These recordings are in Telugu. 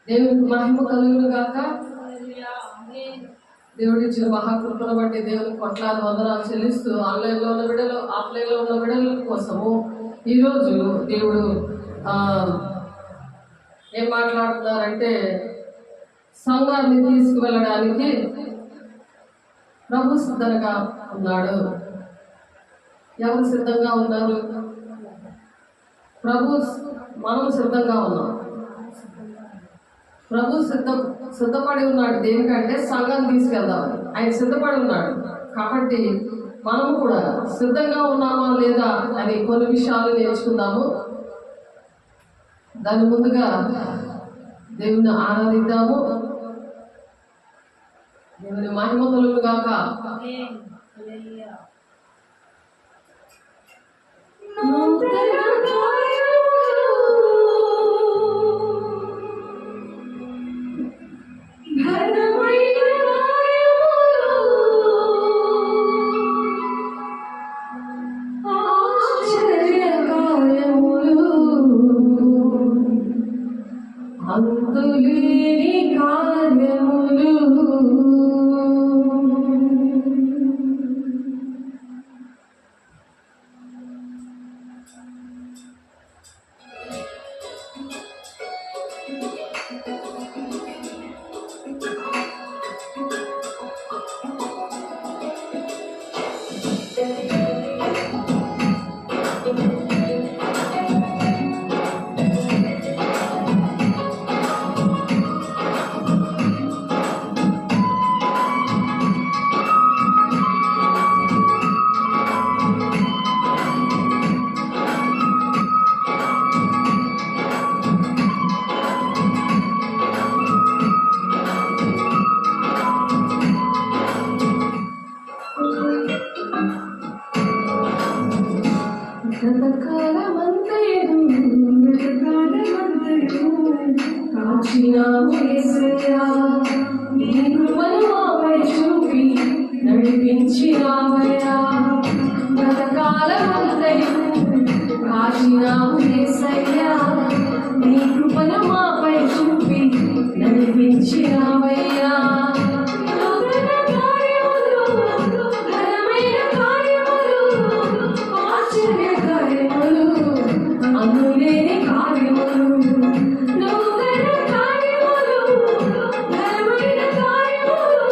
దేవునికి మహిమ కలుగును గాక. దేవుడిచ్చిన మహాకృపను బట్టి దేవునికి కొట్లాది వందనాలు చెల్లిస్తూ ఆన్లైన్లో ఉన్న బిడ్డలు, ఆఫ్లైన్లో ఉన్న బిడ్డల కోసము ఈరోజు దేవుడు ఏం మాట్లాడుతున్నారంటే, సంఘాన్ని తీసుకువెళ్ళడానికి ప్రభు సిద్ధంగా ఉన్నాడు. ఎవరు సిద్ధంగా ఉన్నారు? ప్రభు, మనం సిద్ధంగా ఉన్నాం. ప్రభు సిద్ధపడి ఉన్నాడు. దేనికంటే సంఘం తీసుకెళ్దామని ఆయన సిద్ధపడి ఉన్నాడు. కాబట్టి మనం కూడా సిద్ధంగా ఉన్నామా లేదా అని కొన్ని విషయాలు నేర్చుకుందాము. దాని ముందుగా దేవుని ఆరాధిద్దాము. దేవుని మహిమ కలుగును గాక. అంతులేని కార్యములు చూపి నడిపించినావయ్యా. గతకాలమంతయు కాచినావు యేసయ్యా, నీ కృపను మాపై చూపి నడిపించినావయ్యా. అందులేని కార్యములు, నూతన కార్యములు, ఘనమైన కార్యములు,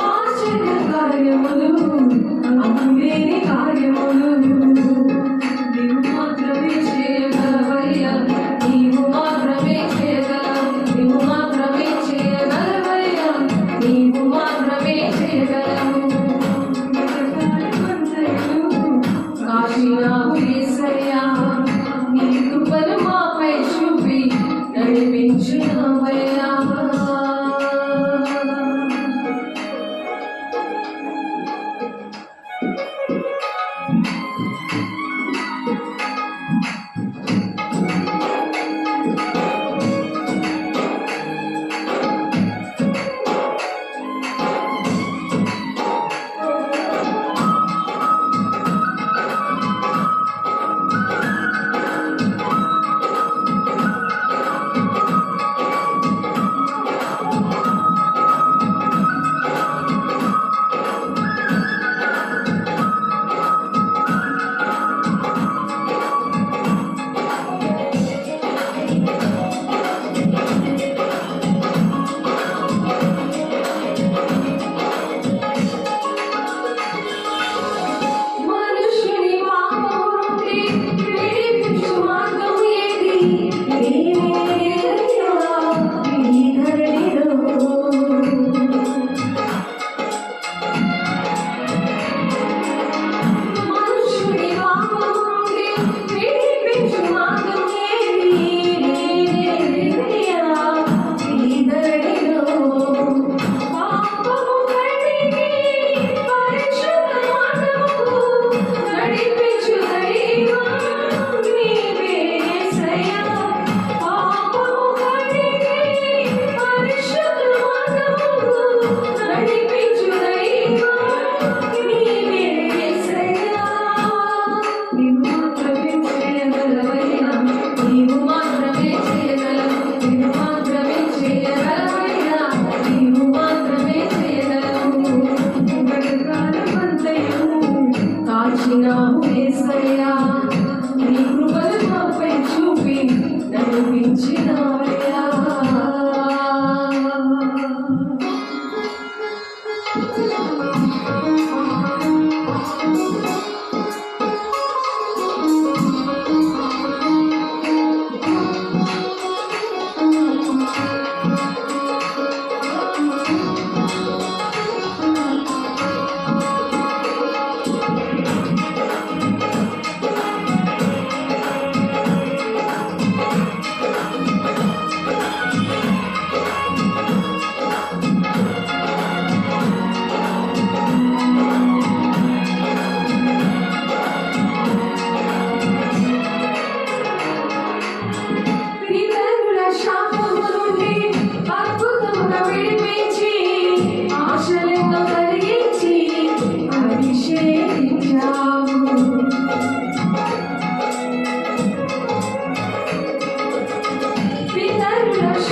ఆశ్చర్య కార్యములు, అందులేని కార్యములు నీవు మాత్రమే చేయగలవయ్యా. నీవు మాత్రమే చేయగలవు, నీవు మాత్రమే చేయగలవయ్యా, నీవు మాత్రమే చేయగలవు. కాచినావు యేసయ్యా, నీ కృపను మాపై చూపి నడిపించినావయ్యా.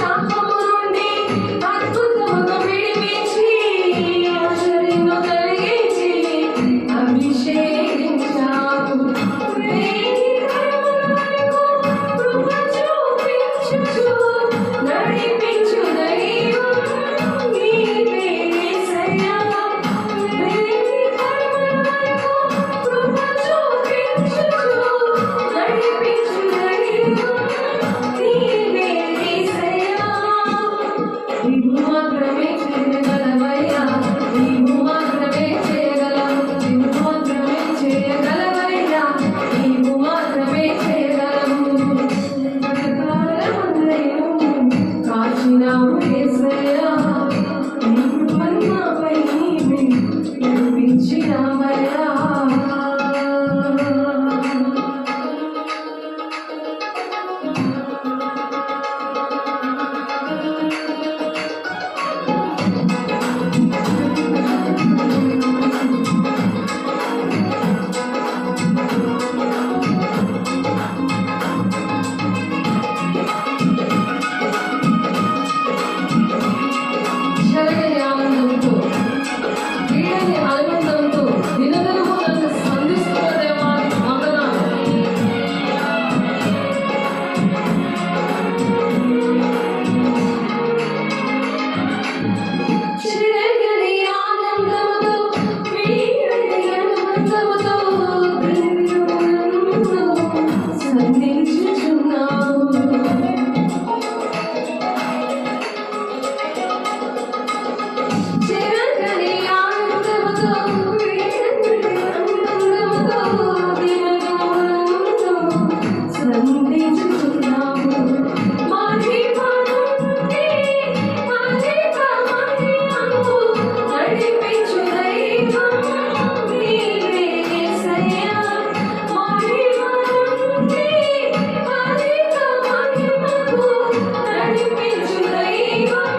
శాపము నుండి అద్భుతముగా విడిపించి ఆశ్చర్యము కలిగించి అభిషేకించావు. వేయి కరముల వరకు కృప చూపించుచు నడిపించు దైవం నీవే యేసయ్యా. వేయి కరముల వరకు కృప చూపించుచు నడిపించు దైవం నీవే యేసయ్యా. నీవు మాత్రమే చేయగలవయ్యా, నీవు మాత్రమే చేయగలవు, నీవు మాత్రమే చేయగలవయ్యా, నీవు మాత్రమే చేయగలవు. పగకాలమందైనను కాచినావు యేసయ్యా, నీ కృపను నాపై నీవే నడిపించినావయ్యా. జరగని ఆనందంతో, వీడని ఆనందంతో దినదినము నన్ను సంధిస్తున్న దేవా నీకు వందనాలు. చిరగని ఆనందముతో వీడని అనుబంధముతో దినదినము సంధించుచున్నావు. చిరగని ఆనందముతో వీడని అనుబంధముతో దినదినము సంధించుచున్నావు. మహిమ నుండి మహిమ మహిమకు నడిపించు దైవం నీవే యేసయ్యా. మహిమ నుండి మహిమ మహిమకు నడిపించు దైవం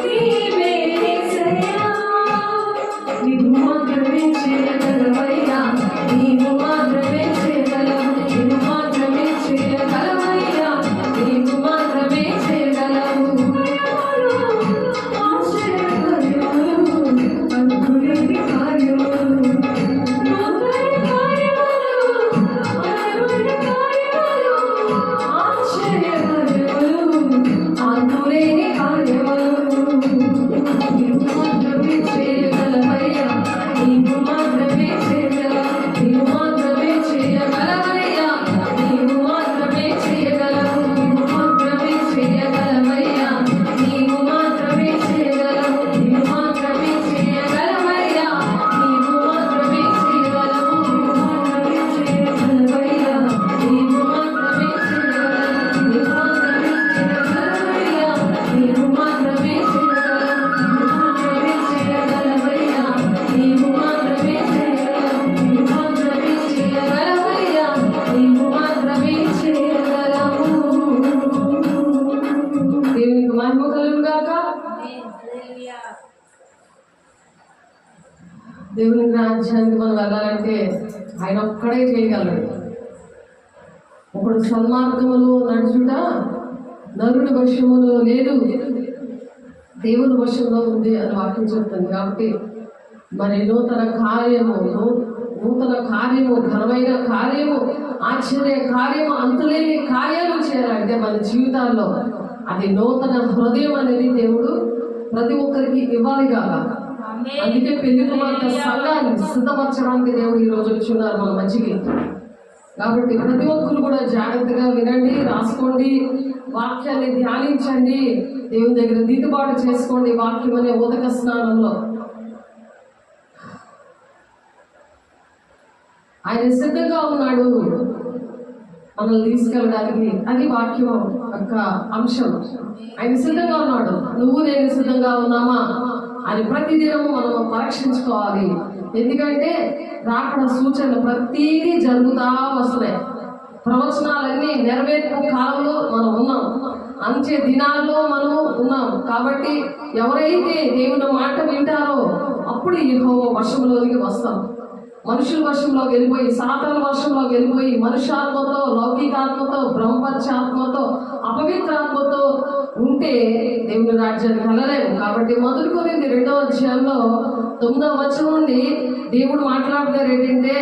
నీవే యేసయ్యా. నీవు మాత్రమే చేయగలవయ్యా, నీవు మాత్రమే చేయగలవు, నీవు మాత్రమే చేయగలవయ్యా, నీవు మాత్రమే చేయగలవు. ఆశ్చర్యకార్యములు, అద్భుత కార్యములు, నూతన కార్యములు, అద్భుత కార్యములు, ఆశ్చర్యకార్యములు, అంతులేని కార్యములు. నీవు మాత్రమే చేయగలవయ్యా, నీవు మాత్రమే చేయగలవు, నీవు మాత్రమే చేయగలవయ్యా, నీవు మాత్రమే చేయగలవు, నీవు మాత్రమే చేయగలవయ్యా, నీవు మాత్రమే చేయగలవు, నీవు మాత్రమే చేయగలవయ్యా, నీవు మాత్రమే చేయగలవు, నీవు మాత్రమే చేయగలవయ్యా, నీవు మాత్రమే చేయగలవు, నీవు మాత్రమే చేయగలవయ్యా, నీవు మాత్రమే చేయగలవు, నీవు మాత్రమే చేయగలవయ్యా, నీవు మాత్రమే చేయగలవయ్యా, నీవు మాత్రమే చేయగలవు. దేవునికి మహిమ కలుగును గాక. దేవుని రాజ్యానికి మనం వెళ్ళాలంటే ఆయన ఒక్కడే చేయగలడు. ఒకడు సన్మార్గములో నడుచుట నరుడి వశములో లేదు, దేవుని వశంలో ఉంది అని వాక్యం చెప్తుంది. కాబట్టి మరి నూతన కార్యము, ఘనమైన కార్యము, ఆశ్చర్య కార్యము, అంతులేని కార్యాలు చేయాలంటే మన జీవితాల్లో అది నూతన హృదయం అనేది దేవుడు ప్రతి ఒక్కరికి ఇవ్వాలి కాక. అందుకే పెళ్లి కుమార్తె సంఘాన్ని సిద్ధపరచడానికి దేవుడు ఈ రోజు వచ్చున్నారు మన మంచికి. కాబట్టి ప్రతి ఒక్కరు కూడా జాగ్రత్తగా వినండి, రాసుకోండి, వాక్యాన్ని ధ్యానించండి, దేవుని దగ్గర దిద్దుబాటు చేసుకోండి. వాక్యం అనే ఉదక స్నానంలో ఆయన సిద్ధంగా ఉన్నాడు మనల్ని తీసుకెళ్ళడానికి. అది వాక్యం యొక్క అంశం. ఆయన సిద్ధంగా ఉన్నాడు. నువ్వు నేను సిద్ధంగా ఉన్నామా అని ప్రతిదినము మనం పరీక్షించుకోవాలి. ఎందుకంటే రాకడ సూచనలు ప్రతిదీ జరుగుతూ వస్తున్నాయి. ప్రవచనాలన్నీ నెరవేర్పు కాలంలో మనం ఉన్నాం, అంచె దినాల్లో మనం ఉన్నాం. కాబట్టి ఎవరైతే దేవుని మాట వింటారో అప్పుడు యెహోవా వశంలోనికి వస్తాం. మనుషుల వశంలోకి వెళ్ళిపోయి, సాతాను వశంలోకి వెళ్ళిపోయి, మనుష్యాత్మతో, లౌకికాత్మతో, బ్రహ్మపత్యాత్మతో, అపవిత్రాత్మతో ఉంటే ఉంటే దేవుని రాజ్యానికి వెళ్ళలేము. కాబట్టి మొదటి కొరింథీ 2వ అధ్యాయంలో 9వ వచనం నుండి దేవుడు మాట్లాడుతారు ఏంటంటే,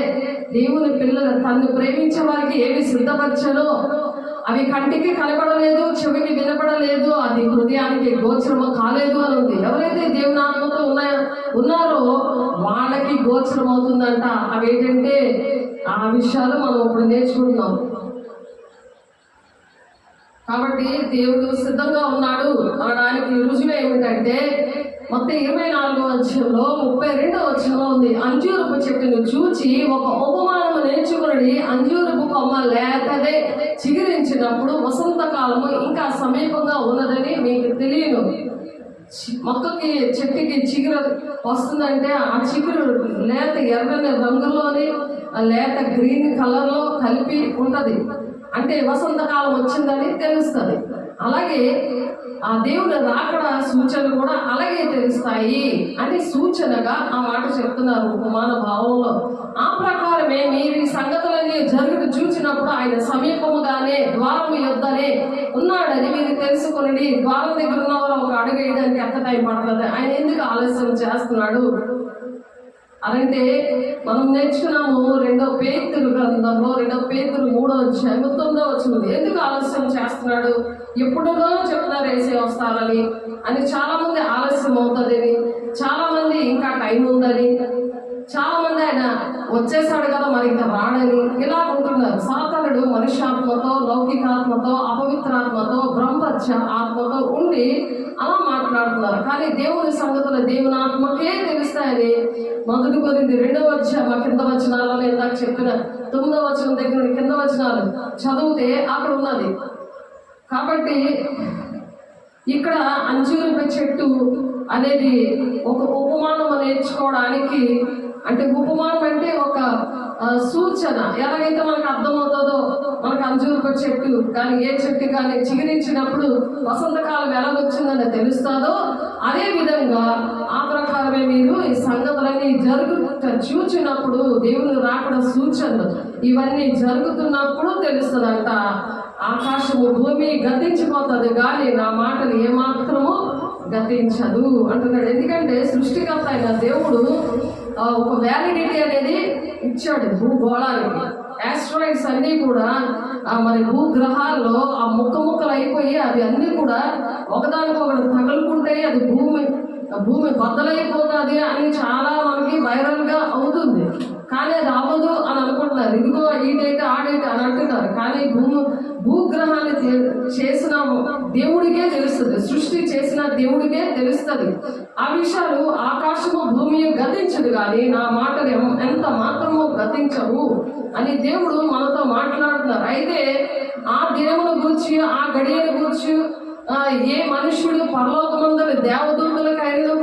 దేవుని పిల్లలు తనను ప్రేమించే వారికి ఏవి సిద్ధపరచనో అవి కంటికి కనబడలేదు, చెవికి వినపడలేదు, అది హృదయానికి గోచరము కాలేదు అని ఉంది. ఎవరైతే దేవుని ఆత్మతో ఉన్నారో వాళ్ళకి గోచరం అవుతుందంట. అవి ఏంటంటే ఆ విషయాలు మనం ఇప్పుడు నేర్చుకుంటున్నాం. కాబట్టి దేవుడు సిద్ధంగా ఉన్నాడు అనడానికి రుజువు ఏమిటంటే, మొత్తం 24వ అధ్యాయంలో 32వ వచనంలో ఉంది. అంజూరపు చెట్టును చూచి ఒక ఉపమానము నేర్చుకుని, అంజూరపు కొమ్మ లేకదే చిగురించినప్పుడు వసంతకాలము ఇంకా సమీపంగా ఉన్నదని మీకు తెలియను. మొక్కకి చెట్టుకి చిగురు వస్తుందంటే ఆ చిగురు లేత ఎర్రని రంగులోని లేత గ్రీన్ కలర్లో కలిపి ఉంటది. అంటే వసంతకాలం వచ్చిందని తెలుస్తుంది. అలాగే ఆ దేవుని రాకడ సూచనలు కూడా అలాగే తెలుస్తాయి అని సూచనగా ఆ మాట చెప్తున్నారు ఉపమాన భావంలో. ఆ ప్రకారమే మీరు ఈ సంగతులని జరుగుతూ చూసినప్పుడు ఆయన సమీపముగానే ద్వారం యొద్దనే ఉన్నాడని మీరు తెలుసుకొని ద్వారం దగ్గర ఉన్న వాళ్ళు ఒక అడుగు వేయడానికి ఎంత టైం పడుతుంది, ఆయన ఎందుకు ఆలస్యం చేస్తున్నాడు అనంటే, మనం నేర్చుకున్నాము 2 పేతురు గ్రంథంలో 2 పేతురు 3వ అధ్యాయం 9వ వచనం. ఎందుకు ఆలస్యం చేస్తున్నాడు, ఎప్పుడో చెప్తున్నారు వేసే వస్తారని అని. చాలా మంది ఆలస్యం అవుతుందని, చాలా మంది ఇంకా టైం ఉందని, చాలా మంది ఆయన వచ్చేసాడు కదా మరి ఇంకా రాడని ఇలా ఉంటున్నారు. సాతానుడు మనుష్యాత్మతో, లౌకికాత్మతో, అపవిత్రాత్మతో, బ్రహ్మత్య ఆత్మతో ఉండి అలా మాట్లాడుతున్నారు. కానీ దేవుని సంగతులు దేవుని ఆత్మకే తెలుస్తాయని మొదటి కొరింథీ 2వ అధ్యాయం కింద వచనాలలో ఇందాక చెప్పిన 9వ వచనం దగ్గర నుండి కింద వచనాలు చదివితే అక్కడ ఉన్నది. కాబట్టి ఇక్కడ అంజూరపు చెట్టు అనేది ఒక ఉపమానం నేర్చుకోవడానికి, అంటే ఉపమానం అంటే ఒక సూచన. ఎలాగైతే మనకు అర్థమవుతుందో, మనకు అంజూరపు చెట్టు కానీ ఏ చెట్టు కానీ చిగురించినప్పుడు వసంతకాలం ఎలాగొచ్చిందని తెలుస్తుందో, అదే విధంగా ఆ ప్రకారమే మీరు ఈ సంగతులన్నీ చూచినప్పుడు దేవుని రాకడ సూచనలు ఇవన్నీ జరుగుతున్నప్పుడు తెలుస్తుందంట. ఆకాశము భూమి గతించిపోతుంది కానీ నా మాటలు ఏమాత్రము గతించదు అంటున్నాడు. ఎందుకంటే సృష్టికర్త అయిన దేవుడు ఒక వ్యాలిడిటీ అనేది ఇచ్చాడు భూగోళానికి. ఆస్ట్రాయిడ్స్ అన్నీ కూడా మరి భూగ్రహాల్లో ఆ ముక్కలు అయిపోయి అవి అన్నీ కూడా ఒకదానికొకటి తగులుకుంటే అది భూమి బద్దలైపోతుంది అని చాలా మనకి వైరల్గా అవుతుంది. కానీ అది అవ్వదు అని అనుకుంటున్నారు. ఇదిగో ఈ డేట్ ఆ డేట్ అని అంటున్నారు. కానీ భూగ్రహాన్ని చేసిన దేవుడికే తెలుస్తుంది, సృష్టి చేసిన దేవుడికే తెలుస్తుంది. ఆ విషయాలు ఆకాశము భూమి గతించదు కానీ నా మాటలు ఎంత మాత్రమో గతించవు అని దేవుడు మనతో మాట్లాడుతున్నారు. అయితే ఆ దినమును గూర్చి, ఆ గడియను గూర్చి ఏ మనుష్యుడు పరలోకమందరి దేవదూతలకైనను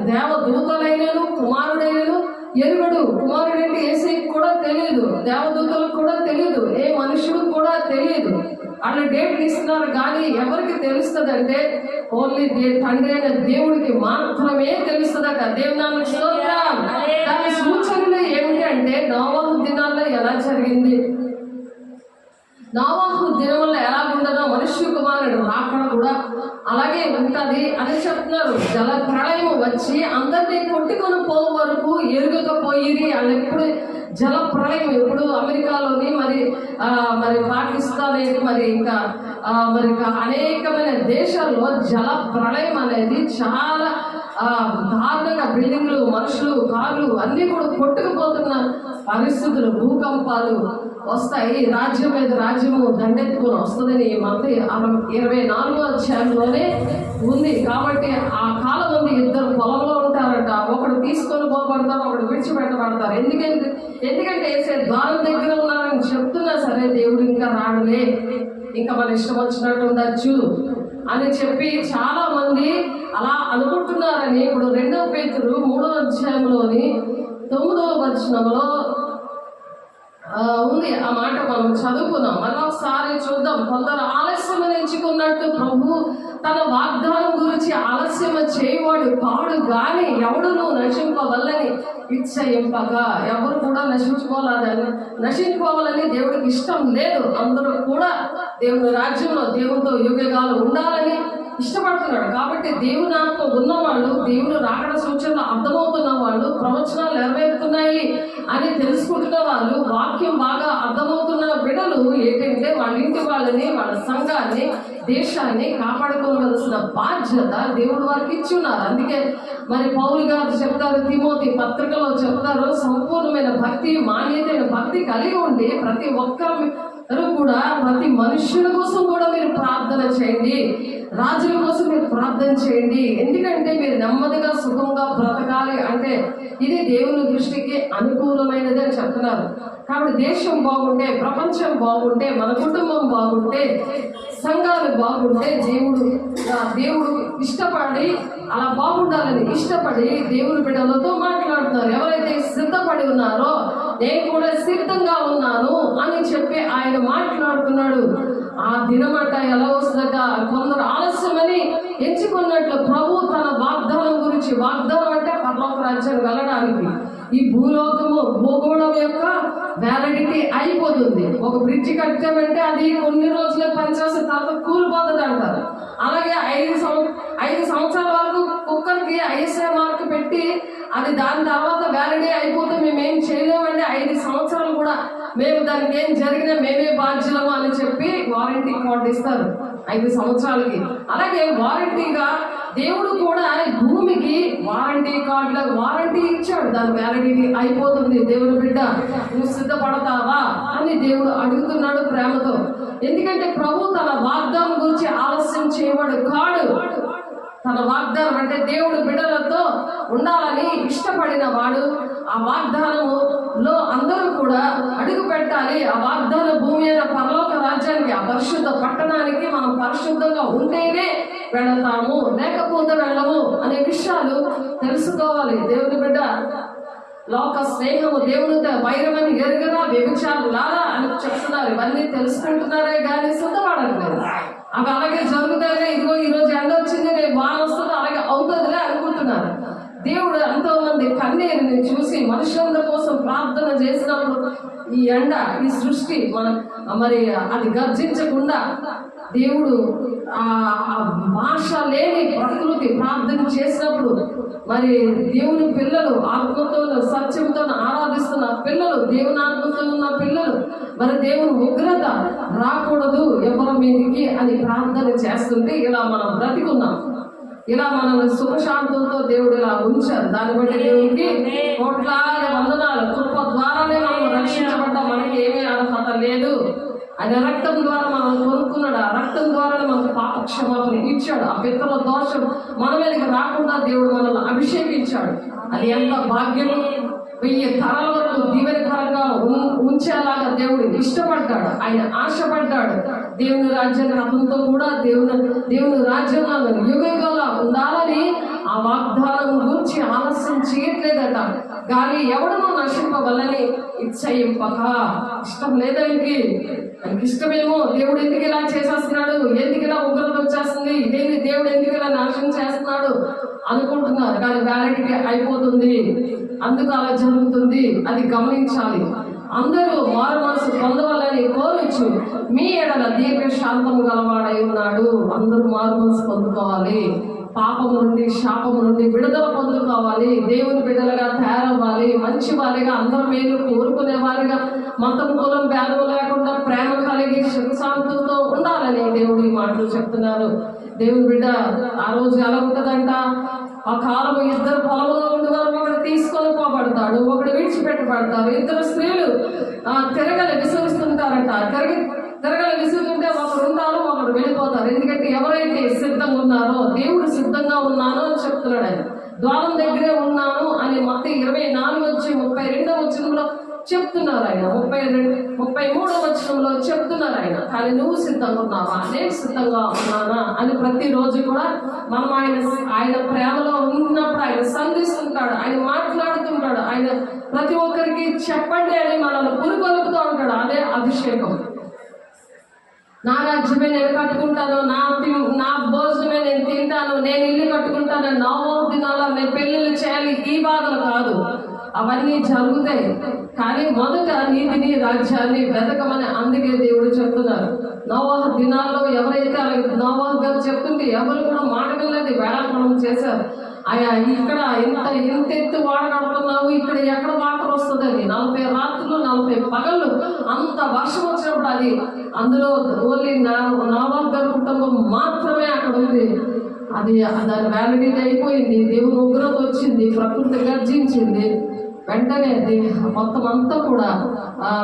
దేవదూతలైనను కుమారుడైనను ఎరుగడు. కుమారుడంటే యేసయ్యకు కూడా తెలియదు, దేవదూతలకు కూడా తెలియదు, ఏ మనుషుడు కూడా తెలియదు. అలా డేట్ ఇస్తున్నారు కానీ ఎవరికి తెలుస్తుంది అంటే ఓన్లీ తండ్రి అయిన దేవుడికి మాత్రమే తెలుస్తుందట. దేవుని స్తోత్రం. దాని సూచనలు ఏమిటి అంటే, నోవహు దినాల్లో ఎలా జరిగింది, నోవహు దినముల్లో ఎలా ఉండదో మనుష్య కుమారుడు రాకడ కూడా అలాగే ఉంటుంది అని చెప్తున్నారు. జల ప్రళయం వచ్చి అందరినీ కొట్టుకొని పోవు వరకు ఎరుగకపోయిరి అని. ఎప్పుడు జల ప్రళయం, ఇప్పుడు అమెరికాలోని మరి పాకిస్తాన్ మరి ఇంకా అనేకమైన దేశాల్లో జల ప్రళయం అనేది చాలా దారుణంగా బిల్డింగ్లు, మనుషులు, కార్లు అన్నీ కూడా కొట్టుకుపోతున్న పరిస్థితులు, భూకంపాలు వస్తాయి. రాజ్యం మీద రాజ్యము దండెత్తుకొని వస్తుందని మత్తయి 24వ అధ్యాయంలోనే ఉంది. కాబట్టి ఆ కాలం మంది ఇద్దరు పొలంలో ఉంటారట. ఒకడు తీసుకొని పోబడతారు, ఒకడు విడిచిపెట్టబడతారు. ఎందుకంటే వేసే ద్వారం దగ్గర ఉన్నారని చెప్తున్నా సరే దేవుడు ఇంకా రాడులే, ఇంకా మన ఇష్టం వచ్చినట్టు ఉండొచ్చు అని చెప్పి చాలా మంది అలా అనుకుంటున్నారని ఇప్పుడు 2 పేతురు 3వ అధ్యాయంలోని 9వ వచనంలో ఉంది. ఆ మాట మనం చదువుకున్నాం. మరొకసారి చూద్దాం. కొందరు ఆలస్యం ఎంచుకున్నట్టు ప్రభు తన వాగ్దానం గురించి గురించి ఆలస్యం చేయవాడు కాడు గాని ఎవడును నశింపవల్లని ఇచ్చయింపగా. ఎవరు కూడా నశించుకోవాలని దేవుడికి ఇష్టం లేదు. అందరూ కూడా దేవుని రాజ్యంలో దేవునితో యుగగాలు ఉండాలని ఇష్టపడుతున్నాడు. కాబట్టి దేవుని ఆత్మ ఉన్నవాళ్ళు, దేవుని రాకడ సూచనలు అర్థమవుతున్న వాళ్ళు, ప్రవచనాలు నెరవేరుతున్నాయి అని తెలుసుకుంటున్న వాళ్ళు, వాక్యం బాగా అర్థమవుతున్న బిడ్డలు ఏంటంటే వాళ్ళ ఇంటి వాళ్ళని, వాళ్ళ సంఘాన్ని, దేశాన్ని కాపాడుకోవలసిన బాధ్యత దేవుడు వారికి ఇచ్చి ఉన్నారు. అందుకే మరి పౌలు గారు చెప్తారు, తిమోతి పత్రికలో చెప్తారు, సంపూర్ణమైన భక్తి, మాన్యతైన భక్తి కలిగి ఉండి ప్రతి ఒక్కరు కూడా ప్రతి మనుష్యుల కోసం కూడా మీరు ప్రార్థన చేయండి, రాజుల కోసం మీరు ప్రార్థన చేయండి. ఎందుకంటే మీరు నెమ్మదిగా సుఖంగా బ్రతకాలి అంటే ఇది దేవుని దృష్టికి అనుకూలమైనది అని చెప్తున్నారు. కాబట్టి దేశం బాగుంటే, ప్రపంచం బాగుంటే, మన కుటుంబం బాగుంటే, సంఘాలు బాగుంటే దేవుడు ఇష్టపడి అలా బాగుండాలని ఇష్టపడి దేవుని బిడ్డలతో మాట్లాడుతున్నారు. ఎవరైతే సిద్ధపడి ఉన్నారో నేను కూడా సిద్ధంగా ఉన్నాను అని చెప్పి ఆయన మాట్లాడుతున్నాడు. ఆ దినమట ఎలా వస్తుందట, కొందరు ఆలస్యమని ఎంచుకున్నట్లు ప్రభు తన వాగ్దానం గురించి, వాగ్దానం అంటే పరలోక రాజ్యాన్ని వెళ్ళడానికి, ఈ భూగోళం యొక్క వ్యాలిడిటీ అయిపోతుంది. ఒక బ్రిడ్జి కట్టామంటే అది కొన్ని రోజులే పనిచేసిన తర్వాత కూలిపోతుంది అంటారు. అలాగే 5 సంవత్సరాల వరకు కుక్కర్కి ఐఎస్ఐ మార్క్ పెట్టి అది దాని తర్వాత వ్యాలిడే అయిపోతే మేమేం చేయలేమండి, 5 సంవత్సరాలు కూడా మేము దానికి ఏం జరిగినా మేమే బాధ్యులము అని చెప్పి వారంటీ కార్డు ఇస్తారు 5 సంవత్సరాలకి. అలాగే వారంటీగా దేవుడు కూడా భూమికి వారంటీ కార్డుల వారంటీ ఇచ్చాడు. దాని వ్యాలిడిటీ అయిపోతుంది. దేవుడు బిడ్డ నువ్వు సిద్ధపడతావా అని దేవుడు అడుగుతున్నాడు ప్రేమతో. ఎందుకంటే ప్రభు తన వాగ్దానం గురించి ఆలస్యం చేయవాడు కాడు. తన వాగ్దానం అంటే దేవుడు బిడ్డలతో ఉండాలని ఇష్టపడిన వాడు. ఆ వాగ్దానములో అందరూ కూడా అడుగు పెట్టాలి. ఆ వాగ్దాన భూమి అయిన పరలోక రాజ్యానికి, ఆ పరిశుద్ధ పట్టణానికి మనం పరిశుద్ధంగా ఉంటేనే వెళతాము, లేకపోతే వెళ్ళము అనే విషయాలు తెలుసుకోవాలి. దేవుని బిడ్డ లోక స్నేహము దేవునితో వైరమని ఎరుగరా, వ్యభిచారులారా అని చెప్తున్నారు. ఇవన్నీ తెలుసుకుంటున్నారే కానీ సిద్ధపడట్లేదు. అవి అలాగే జరుగుతాయిలే, ఇదిగో ఈరోజు ఎండ వచ్చింది, రేపు వాన వస్తుంది, అలాగే అవుతుందిలే అనుకుంటున్నారు. దేవుడు ఎంతో మంది కన్నీరుని చూసి మనుషులందరి కోసం ప్రార్థన చేసినప్పుడు ఈ ఎండ, ఈ సృష్టి మరి అది గర్జించకుండా దేవుడు ఆ భాష లేని ప్రకృతి ప్రార్థన చేసినప్పుడు మరి దేవుని పిల్లలు ఆత్మతో సత్యంతో ఆరాధిస్తున్న పిల్లలు, దేవుని ఆత్మతో ఉన్న పిల్లలు మరి దేవుని ఉగ్రత రాకూడదు ఎవరి మీదకి అని ప్రార్థన చేస్తుంటే ఇలా మనం బ్రతికున్నాం. ఇలా మనల్ని సుఖశాంతులతో దేవుడు ఇలా ఉంచారు. దాన్ని బట్టి దేవుడికి కోట్లాది వందనాలు. కృప ద్వారానే మనం రక్షించబడ్డ, మనకి ఏమీ అర్హత లేదు. ఆయన రక్తం ద్వారా మనం కొనుక్కున్నాడు. ఆ రక్తం ద్వారా మనకు పాప క్షమాపణ ఇచ్చాడు. ఆ పితరుల దోషం మన మీదకి రాకుండా దేవుడు మనల్ని అభిషేకించాడు. అది ఎంత భాగ్యము! 1000 తరాల వరకు దీవెనకరంగా ఉంచేలాగా దేవుడు ఇష్టపడ్డాడు. ఆయన ఆశపడ్డాడు. దేవుని రాజ్యాన్ని అతనితో కూడా దేవుని రాజ్యంలో యుగంగా ఉండాలని ఆ వాగ్దానం గురించి ఆలస్యం చేయట్లేదట. కానీ ఎవడనో నశింపవల్లని ఇచ్చయింపక. ఇష్టం లేదానికి, ఆయనకి ఇష్టమేమో దేవుడు ఎందుకు ఇలా చేసేస్తున్నాడు, ఎందుకు ఇలా ఉగ్రత వచ్చేస్తుంది, ఇదేంటి దేవుడు ఎందుకు ఇలా నాశనం చేస్తున్నాడు అనుకుంటున్నారు. కానీ వ్యాలిడిటీ అయిపోతుంది, అందుకు అలా జరుగుతుంది. అది గమనించాలి. అందరూ మారు మనసు పొందవాలని కోరొచ్చు, మీ ఎడల దీర్ఘ శాంతము గలవాడై ఉన్నాడు. అందరూ మారు మనసు పొందుకోవాలి. పాపము నుండి, శాపము నుండి విడుదల పొందుకోవాలి. దేవుని బిడ్డలుగా తయారవ్వాలి. మంచి వారిగా, అందరి మేలు కోరుకునే వారిగా, మతం కులం భేదం లేకుండా ప్రేమ కలిగి సుఖశాంతులతో ఉండాలని దేవుడు ఈ మాటలు చెప్తున్నారు. దేవుని బిడ్డ ఆ రోజు ఎలా ఉంటుందంట, ఆ కాలం 2 పొలంలో ఉండేవారు, ఒకడు తీసుకొని పోబడతాడు, ఒకడు విడిచిపెట్టబడతారు. 2 స్త్రీలు తిరగలి విసురుస్తుంటారంట. తిరగలి విసురుతుంటే ఒకరు ఉంటారు, ఒకరు వెళ్ళిపోతారు. ఎందుకంటే ఎవరైతే సిద్ధంగా ఉన్నారో, దేవుడు సిద్ధంగా ఉన్నాను అని చెప్తున్నాడు. ఆయన ద్వారం దగ్గరే ఉన్నాను అని మత్తయి 24:32 వచనంలో చెప్తున్నారు. ఆయన 33 వచనంలో చెప్తున్నారు ఆయన. కానీ నువ్వు సిద్ధంగా ఉన్నావా, నేను సిద్ధంగా ఉన్నానా అని ప్రతిరోజు కూడా మనం ఆయన ప్రేమలో ఉన్నప్పుడు ఆయన సంధిస్తుంటాడు, ఆయన మాట్లాడుతుంటాడు. ఆయన ప్రతి ఒక్కరికి చెప్పండి అని మనల్ని పురుగొలుపుతూ ఉంటాడు. అదే అభిషేకం. నా రాజ్యమే నేను కట్టుకుంటాను, నా భోజనమే నేను తింటాను, నేను ఇల్లు నేను నోవాహు దినాల్లో నేను పెళ్లిళ్ళు చేయాలి, ఈ బాధలు కాదు. అవన్నీ జరుగుతాయి, కానీ మొదట నీతిని రాజ్యాన్ని వెతకమని అందుకే దేవుడు చెప్తున్నారు. నోవాహు దినాల్లో ఎవరైతే అలాగే నోవాహు గారు చెప్తుంటే ఎవరు కూడా మాట వినలేదు, వేళాకోళం చేశారు. అయ్యా ఇక్కడ ఇంత ఎత్తు వాడ కడుతున్నావు, ఇక్కడ ఎక్కడ వాటర్ వస్తుంది అని 40 రాత్రులు 40 పగళ్ళు అంత వర్షం వచ్చినప్పుడు అది అందులో ఓన్లీ నోవాహు గారి కుటుంబం మాత్రమే అక్కడ ఉంది. అది దాని వ్యాలిడిటీ అయిపోయింది. దేవుని ఉగ్రత వచ్చింది, ప్రకృతి గర్జించింది. వెంటనే మొత్తం అంతా కూడా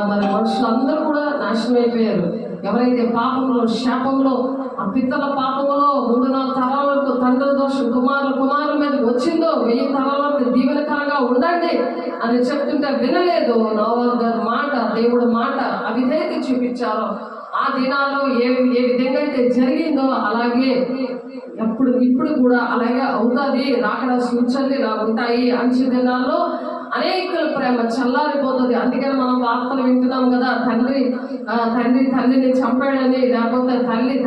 మరి మనుషులందరూ కూడా నాశనం అయిపోయారు. ఎవరైతే పాపంలో శాపంలో ఆ పిత్తల పాపంలో 3-4 తరాల వరకు తండ్రి దోషం కుమారుల మీద వచ్చిందో 1000 తరాల వరకు దీవెనకరంగా ఉండండి అని చెప్తుంటే వినలేదు. నోవాహు గారి మాట, దేవుడి మాట అవిధేయత చూపించారో ఆ దినాల్లో ఏ విధంగా అయితే జరిగిందో అలాగే ఇప్పుడు కూడా అలాగే అవుతుంది. రాకడ సూచనలు ఇలా ఉంటాయి. అంచె దినాల్లో అనేకుల ప్రేమ చల్లారిపోతుంది. అందుకని మనం వార్తలు వింటున్నాం కదా, తండ్రిని చంపాడని, లేకపోతే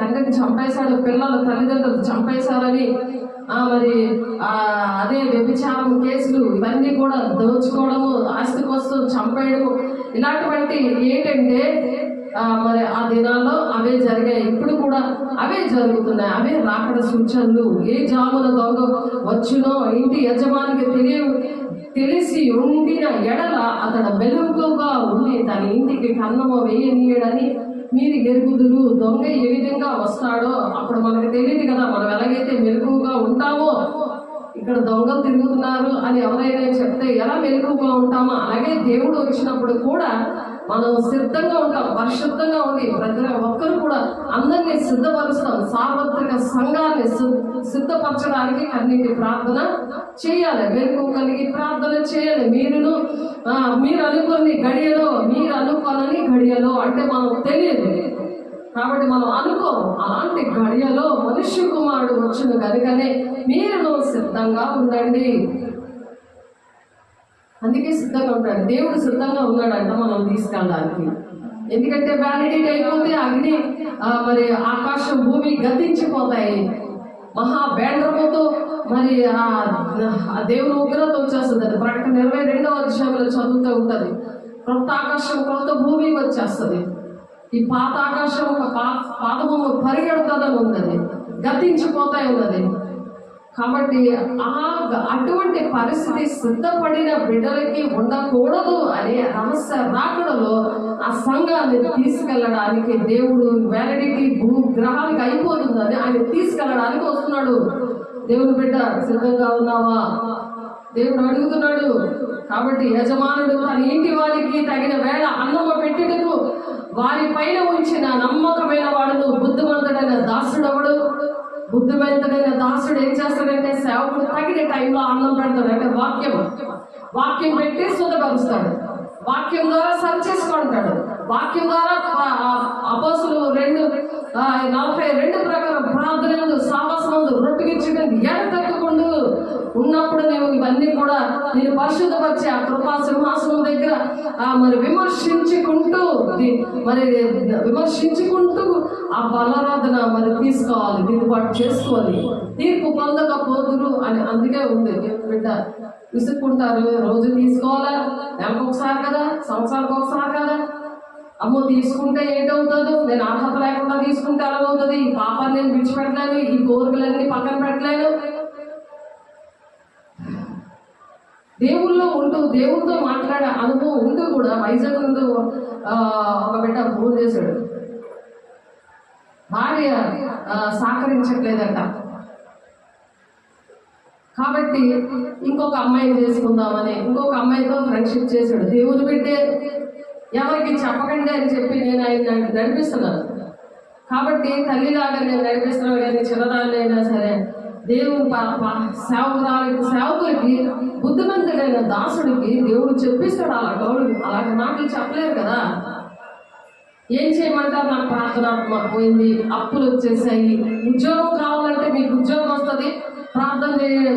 తండ్రిని చంపేశాడు, పిల్లలు తల్లిదండ్రులు చంపేశారని, మరి అదే వ్యభిచారం కేసులు ఇవన్నీ కూడా దోచుకోవడము, ఆస్తి కోసం చంపేయడము, ఇలాంటివంటి ఏంటంటే మరి ఆ దినాల్లో అవే జరిగాయి. ఇప్పుడు కూడా అవే జరుగుతున్నాయి. అవే రాకడ సూచనలు. ఏ జామున దొంగ వచ్చునో ఇంటి యజమానికి తెలిసి ఉండిన ఎడల అతడు మెలుగుగా ఉండి తన ఇంటికి కన్నము వేయనీయడని మీరు ఎరుగుదురు. దొంగ ఏ విధంగా వస్తాడో అప్పుడు మనకు తెలియదు కదా. మనం ఎలాగైతే మెలుగుగా ఉంటామో, ఇక్కడ దొంగలు తిరుగుతున్నారు అని ఎవరైనా చెప్తే ఎలా మెలుగుగా ఉంటామో అలాగే దేవుడు వచ్చినప్పుడు కూడా మనం సిద్ధంగా ఉంటాం. పరిశుద్ధంగా ఉండి ప్రతి ఒక్కరు కూడా అందరినీ సిద్ధపరుస్తాం. సార్వత్రిక సంఘాన్ని సిద్ధపరచడానికి కన్నీటి ప్రార్థన చేయాలి, మెలకు కలిగి ప్రార్థన చేయాలి. మీరు అనుకోని గడియలో అంటే మనకు తెలియదు కాబట్టి మనం అనుకోము. అలాంటి గడియలో మనుష్య కుమారుడు వచ్చును కనుకనే మీరు సిద్ధంగా ఉండండి. అందుకే సిద్ధంగా ఉంటాడు. దేవుడు సిద్ధంగా ఉన్నాడంట మనం తీసుకెళ్ళడానికి. ఎందుకంటే వ్యాలిడిటీ అయిపోతే అగ్ని మరి ఆకాశం భూమి గతించిపోతాయి. మహాబేండ్రముతో మరి ఆ దేవుని ఉగ్రత వచ్చేస్తుంది. అది ప్రకటన 22వ అధ్యాయంలో చదువుతూ ఉంటుంది. క్రొత్త ఆకాశం క్రొత్త భూమి వచ్చేస్తుంది. ఈ పాత ఆకాశం పాదము పరిగెడుతుందని ఉన్నది, గతించిపోతాయి ఉన్నది. కాబట్టి అటువంటి పరిస్థితి సిద్ధపడిన బిడ్డలకి ఉండకూడదు అనే రహస్య రాకడలో ఆ సంఘాన్ని తీసుకెళ్ళడానికి దేవుడు వ్యాలిడిటీ భూగ్రహానికి అయిపోతుందని ఆయన తీసుకెళ్ళడానికి వస్తున్నాడు. దేవుని బిడ్డ సిద్ధంగా ఉన్నావా? దేవుడు అడుగుతున్నాడు. కాబట్టి యజమానుడు తన ఇంటి వారికి తగిన వేళ అన్నము పెట్టినకు వారి పైన ఉంచిన నమ్మకమైన వాడును. బుద్ధిమంతుడైన దాసుడవడు. బుద్ధిమంతుడైన దాసుడు ఏం చేస్తాడంటే సేవకుడు తగిన టైంలో అన్నం పెడతాడు. అంటే వాక్యం పెట్టి శుద్ధపరుస్తాడు. వాక్యం ద్వారా సరి చేసుకుంటాడు. వాక్యం ద్వారా అపోస్తులు 2:42 ప్రకారం ప్రార్థనలు సావాసమందు రొట్టెగిచ్చడం ఎడతెక్కకుండా ఉన్నప్పుడు నీవు ఇవన్నీ కూడా నేను పరిశుద్ధపరిచి ఆ కృపా సింహాసనం దగ్గర మరి విమర్శించుకుంటూ ఆ బలారాధన మరి తీసుకోవాలి, దిద్దుబాటు చేసుకోవాలి. తీర్పు పొందకపోదురు అని అందుకే ఉంది. బిడ్డ విసుక్కుంటారు. రోజు తీసుకోవాలా? నెలకు ఒకసారి కదా, సంవత్సరానికి ఒకసారి కదా. అమ్మో తీసుకుంటే ఏంటవుతుందో, నేను అర్హత లేకుండా తీసుకుంటే అలాగవుతుంది. ఈ పాపాన్ని నేను విడిచిపెట్టలేను, ఈ కోరికలన్నీ పక్కన పెట్టలేను. దేవుల్లో ఉంటూ దేవుడితో మాట్లాడే అనుభవం ఉంటూ కూడా వైజాగ్ నుండి ఒక బిడ్డ ఫోన్ చేశాడు. భార్య సహకరించట్లేదంట. కాబట్టి ఇంకొక అమ్మాయిని చేసుకుందామని ఇంకొక అమ్మాయితో ఫ్రెండ్షిప్ చేశాడు. దేవుని బిడ్డే, ఎవరికి చెప్పకండి అని చెప్పి నేను ఆయన నడిపిస్తున్నాను. కాబట్టి తల్లిలాగా నేను నడిపిస్తున్నాను. కానీ చిన్నదాన్ని అయినా సరే దేవుడు సేవకులకి బుద్ధిమంతుడైన దాసుడికి దేవుడు చెప్పిస్తాడు. అలాంటి మాటలు చెప్పలేరు కదా. ఏం చేయమంటారు? నాకు ప్రార్థన పోయింది, అప్పులు వచ్చేసాయి, ఉద్యోగం కావాలంటే మీకు ఉద్యోగం వస్తుంది, ప్రార్థన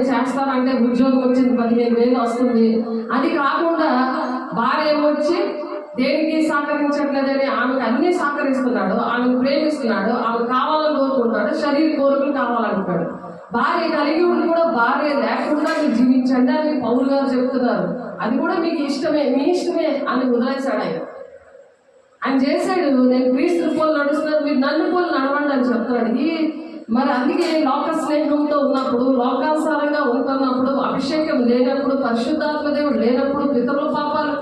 చేస్తారంటే ఉద్యోగం వచ్చింది, 15,000 వస్తుంది. అది కాకుండా భార్య ఏమొచ్చి దేనికి సహకరించట్లేదని ఆమెకు అన్ని సహకరిస్తున్నాడు, ఆమెను ప్రేమిస్తున్నాడు, ఆమె కావాలని కోరుకుంటాడు, శరీర కోరికలు కావాలంటాడు. భార్య కలిగి ఉండి కూడా భార్య లేకుండా మీరు జీవించండి అని పౌలు గారు చెప్తున్నారు. అది కూడా మీకు ఇష్టమే, మీ ఇష్టమే అని వదిలేశాడు ఆయన. ఆయన చేశాడు, నేను క్రీస్తు పోలు నడుస్తున్నాను, మీరు నన్ను పోలు నడవండి అని చెప్తున్నాడు. మరి అందుకే లోక స్నేహంతో ఉన్నప్పుడు, లోకానుసారంగా ఉంటున్నప్పుడు, అభిషేకం లేనప్పుడు, పరిశుద్ధాత్మ దేవుడు లేనప్పుడు, పితరుల పాపాలు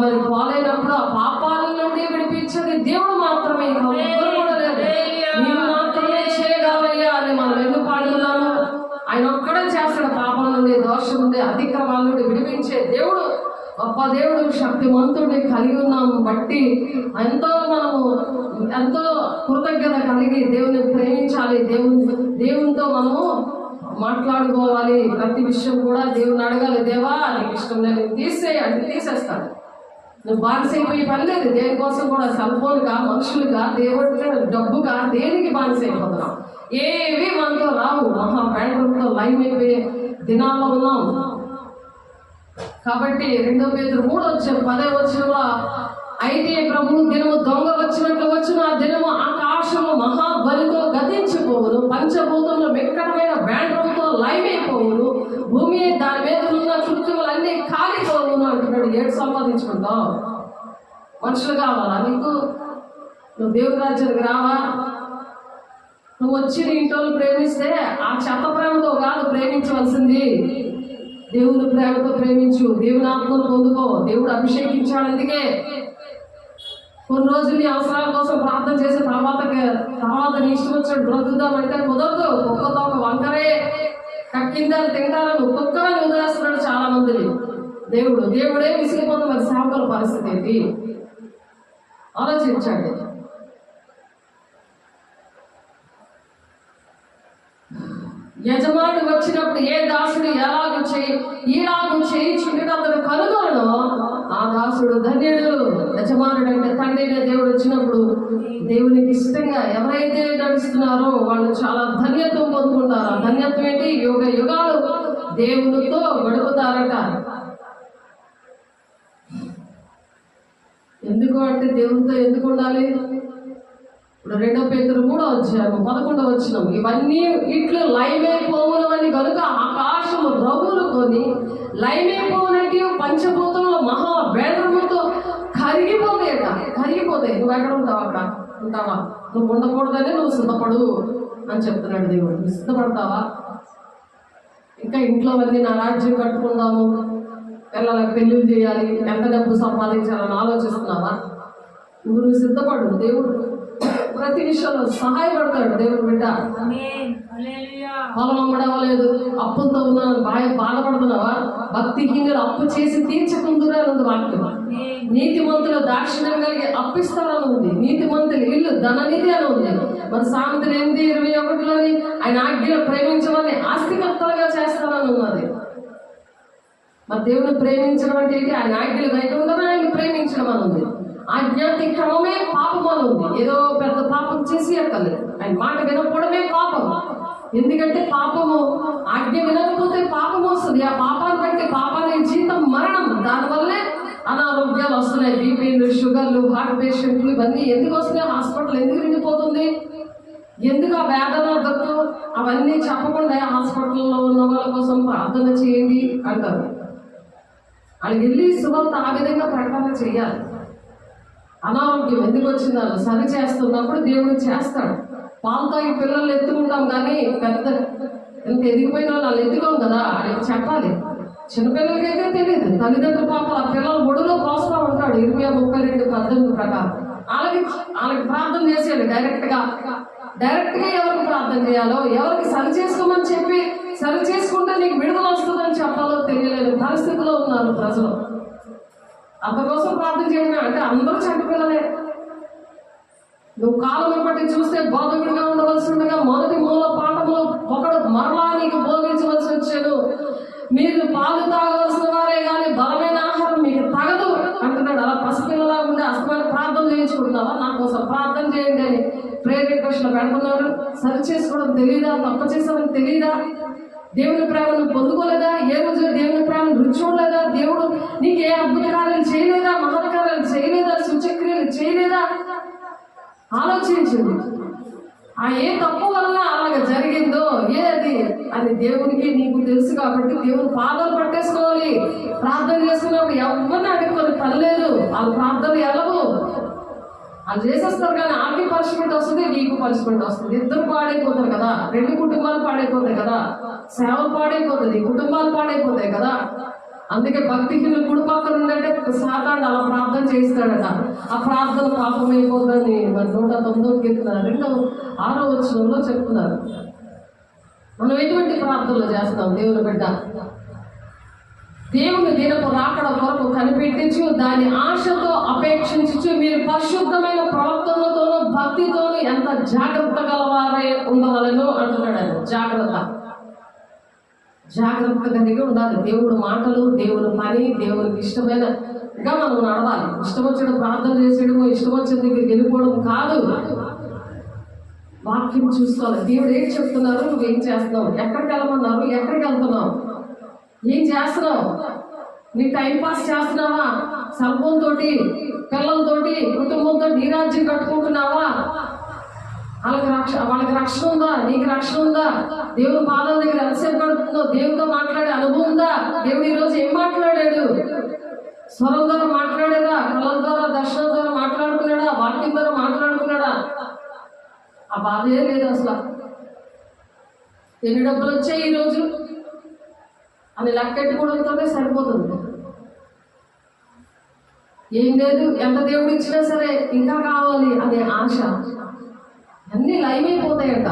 మరి పాలైనప్పుడు ఆ పాపాల నుండి విడిపించేది దేవుడు మాత్రమే, ఎవరు కూడా లేదు. నీవు మాత్రమే చేయగలవయ్యా అని మనం ఎందుకు పాడుతున్నాము? ఆయన ఒక్కడే చేస్తాడు పాపం నుండి, దోషం నుండి, అతిక్రమాల నుండి విడిపించే దేవుడు, గొప్ప దేవుడు, శక్తిమంతుడిని కలిగి ఉన్నాము బట్టి ఎంతో కృతజ్ఞత కలిగి దేవుని ప్రేమించాలి. దేవునితో మనము మాట్లాడుకోవాలి. ప్రతి విషయం కూడా దేవుని అడగాలి, దేవా నీకు ఇష్టం లేదు తీసేయి అంటే తీసేస్తాడు. నువ్వు బానిసైపోయి పని లేదు. దేనికోసం కూడా సెల్ ఫోన్గా, మనుషులుగా, దేవుడిగా, డబ్బుగా, దేనికి బానిసైపోతున్నాం? ఏవి మనతో రావు. బ్యాటరీతో లైవ్ అయిపోయే దినాల్లో ఉన్నాం. కాబట్టి 2 పేతురు 3:10 అయితే ప్రభు దినము దొంగ వచ్చినట్లు వచ్చిన ఆ దినము ఆకాశము మహాబలితో గతించిపోవును, పంచభూతంలో వెంకటమైన బ్యాండ్రంతో లైవ్ అయిపోవును, భూమి దాని మీద ఉన్న కృత్యములన్నీ కాలిపోవును అంటున్నాడు. ఏడు సంపాదించుకుంటావు? మనుషులు కావాలా నీకు? నువ్వు దేవుని రాజ్యానికి రావా? నువ్వు వచ్చి నీ ఇంట్లో ప్రేమిస్తే ఆ చెత్త ప్రేమతో కాదు ప్రేమించవలసింది, దేవుని ప్రేమతో ప్రేమించు. దేవుని ఆత్మను పొందుకో. దేవుడు అభిషేకించాడు. అందుకే కొన్ని రోజులు నీ అవసరాల కోసం ప్రార్థన చేసిన తర్వాత నీ ఇష్టం వచ్చినట్టు బ్రతుకుదామంటే కుదరదు. ఒక్కొక్క ఒక వంకరే కక్కిందని తింటారని ఒక్కొక్కరని వదిలేస్తున్నాడు చాలా మందిని. దేవుడే విసిగిపోతున్న మరి సేవకుల పరిస్థితి ఏంటి ఆలోచించండి. యజమానుడు వచ్చినప్పుడు ఏ దాసుడు ఈలాగు చేయించుంటే అతను కనుగొనను ఆ దాసుడు ధన్యుడు. యజమానుడు అంటే తండ్రి దేవుడు వచ్చినప్పుడు దేవునికి ఇష్టంగా ఎవరైతే నడుస్తున్నారో వాళ్ళు చాలా ధన్యత్వం పొందుకుంటారు. ఆ ధన్యత్వం ఏంటి? యుగాలు దేవునితో గడుపుతారట. ఎందుకు అంటే దేవునితో ఎందుకు ఉండాలి? ఇప్పుడు 2 పేతురు 3:11 ఇవన్నీ ఇట్లు లైమైపోవునని కనుక ఆకాశము రగులుకొని లైమైపోవునట్టు పంచభూతంలో మహా వేదముతో కరిగిపోతాయట. కరిగిపోతాయి. నువ్వు ఎక్కడ ఉంటావు? అక్కడ ఉంటావా? నువ్వు ఉండకూడదని నువ్వు సిద్ధపడు అని చెప్తున్నాడు దేవుడు. నువ్వు సిద్ధపడతావా? ఇంకా ఇంట్లో అన్నీ నా రాజ్యం కట్టుకుందాము, పిల్లలకు పెళ్ళిళ్ళు చేయాలి, ఎంత డబ్బు సంపాదించాలని ఆలోచిస్తున్నావా? నువ్వు సిద్ధపడు. దేవుడు ప్రతి విషయంలో సహాయపడతాడు. దేవుడు బిడ్డ పొలం అమ్మడవలేదు, అప్పులతో ఉన్నాను బాధపడుతున్నావా? భక్తిహీనులు అప్పు చేసి తీర్చకుందురా అన్నది వాక్యం. నీతిమంతులు దాక్షిణ్యం కలిగి అప్పిస్తారని ఉంది. నీతిమంతులు ఇల్లు ధననిధి అని ఉంది. మరి సామెతలు 8:21 ఆయన ఆజ్ఞలు ప్రేమించమని ఆస్తికర్తలుగా చేస్తారని ఉన్నది. మరి దేవుని ప్రేమించడం అంటే ఏంటి? ఆయన ఆజ్ఞలు వైకుంఠమే ఆయన ప్రేమించడం అని ఉంది. ఆజ్ఞాతిక్రమమే పాపం అని ఉంది. ఏదో పెద్ద పాపం చేసి అక్కర్లేదు. ఆయన మాట వినకపోవడమే పాపం. ఎందుకంటే పాపము ఆజ్ఞ వినకపోతే పాపం వస్తుంది. ఆ పాపాన్ని బట్టి పాపానికి జీతం మరణం. దానివల్లే అనారోగ్యాలు వస్తున్నాయి. బీపీలు, షుగర్లు, హార్ట్ పేషెంట్లు ఇవన్నీ ఎందుకు వస్తున్నాయి? హాస్పిటల్ ఎందుకు నిండిపోతుంది? ఎందుకు ఆ వేదనకు అవన్నీ చెప్పకుండా హాస్పిటల్లో ఉన్న వాళ్ళ కోసం ప్రార్థన చేయండి అంటారు. వాళ్ళకి వెళ్ళి సువార్త ఆ విధంగా ప్రకటన చేయాలి. అనారోగ్యం ఎందుకు వచ్చిందో సరి చేస్తున్నప్పుడు దేవుడు చేస్తాడు. పాలు తాగి పిల్లల్ని ఎత్తుకుంటాం కానీ పెద్ద ఎంత ఎదిగిపోయిన వాళ్ళు ఎత్తుకోం కదా, అని చెప్పాలి. చిన్నపిల్లలకైతే తెలియదు. తల్లిదండ్రుల పాపం ఆ పిల్లలు ఒడిలో పోస్తూ ఉంటాడు. 22:18 ప్రకారం వాళ్ళకి ప్రార్థన చేసేది డైరెక్ట్గా ఎవరికి ప్రార్థన చేయాలో, ఎవరికి సరి చేసుకోమని చెప్పి సరి చేసుకుంటే నీకు విడుదల వస్తుందని చెప్పాలో తెలియలేని పరిస్థితిలో ఉన్నారు ప్రజలు. అంతకోసం ప్రార్థన చేయడం అంటే అందరూ చంటి పిల్లలే. నువ్వు కాలం బట్టి చూస్తే బోధకుడిగా ఉండవలసి ఉండగా మొదటి మూల పాఠంలో ఒకడు మరలా నీకు బోధించవలసి వచ్చాడు. మీరు పాలు తాగవలసిన వారే కానీ బలమైన ఆహారం మీకు తగదు అంటున్నాడు. అలా పసిపిల్లలా ఉండే అస్తమైన ప్రార్థన చేయించుకుంటున్నావా? నా కోసం ప్రార్థన చేయండి అని ప్రేయర్ రిక్వెస్ట్లో పెడుతున్నారు. సరి చేసుకోవడం తెలియదా? తప్పు చేసామని తెలియదా? దేవుని ప్రేమను పొందుకోలేదా? ఏ రోజు దేవుని ప్రేమను రుచి చూడలేదా? దేవుడు నీకు ఏ అద్భుత కార్యాలు చేయలేదా? మహత్కార్యాలు చేయలేదా? ఆలోచించు. ఆ ఏ తప్పు వల్ల అలాగ జరిగిందో ఏది అది దేవునికి నీకు తెలుసు కాబట్టి దేవుని పాదాలు పట్టేసుకోవాలి. ప్రార్థన చేసుకున్నప్పుడు ఎవరిని అడుగుకొని పని లేదు. వాళ్ళ ప్రార్థన ఎలాగో వాళ్ళు చేసేస్తారు, కానీ ఆమెకి పనిష్మెంట్ వస్తుంది, నీకు పనిష్మెంట్ వస్తుంది. ఇద్దరు పాడైపోతారు కదా, రెండు కుటుంబాలు పాడైపోతాయి కదా, సేవ పాడైపోతుంది, కుటుంబాలు పాడైపోతాయి కదా. అందుకే భక్తిహీనులు కుడి పక్కన ఉందంటే సాతాను అలా ప్రార్థన చేస్తాడట. ఆ ప్రార్థన పాపమైపోతుందని మరి 109వ కీర్తన 2:6 వచనంలో చెప్తున్నారు. మనం ఎటువంటి ప్రార్థనలు చేస్తాం దేవుని బిడ్డ? దేవుని దినపు రాకడ కొరకు కనిపెట్టించు, దాని ఆశతో అపేక్షించు, మీరు పరిశుద్ధమైన ప్రవర్తనతోనూ భక్తితోనూ ఎంత జాగ్రత్త గలవారై ఉండవలను అంటున్నాడు ఆయన. జాగ్రత్త కలిగి ఉండాలి. దేవుడు మాటలు, దేవుని పని, దేవునికి ఇష్టమైనగా మనం నడవాలి. ఇష్టం వచ్చిన ప్రార్థన చేసేయడము, ఇష్టం వచ్చిన దగ్గరికి వెళ్ళిపోవడం కాదు. వాక్యం చూసుకోవాలి. దేవుడు ఏం చెప్తున్నారు, నువ్వేం చేస్తున్నావు, ఎక్కడికి వెళ్ళమన్నారు, ఎక్కడికి వెళ్తున్నావు, ఏం చేస్తున్నావు, నీ టైంపాస్ చేస్తున్నావా, సెల్ ఫోన్ తోటి, పిల్లలతోటి, కుటుంబంతో నీ రాజ్యం కట్టుకుంటున్నావా, వాళ్ళకి రక్షణ ఉందా, నీకు రక్షణ ఉందా, దేవుని పాదాల దగ్గర ఎంతసేపు గడుపుతుందో, దేవుడితో మాట్లాడే అనుభవం ఉందా, దేవుడు ఈరోజు ఏం మాట్లాడాడు, స్వరం ద్వారా మాట్లాడాడా, కళ్ళ ద్వారా దర్శనం ద్వారా మాట్లాడుకున్నాడా, వాక్యం ద్వారా మాట్లాడుకున్నాడా? ఆ బాధే లేదు అసలు. ఎన్ని డబ్బులు వచ్చాయి ఈరోజు అని లెక్కెట్టుకోవడంతోనే సరిపోతుంది. ఏం లేదు, ఎంత దేవుడు ఇచ్చినా సరే ఇంకా కావాలి అనే ఆశ, అన్నీ లైవ్ అయిపోతాయట.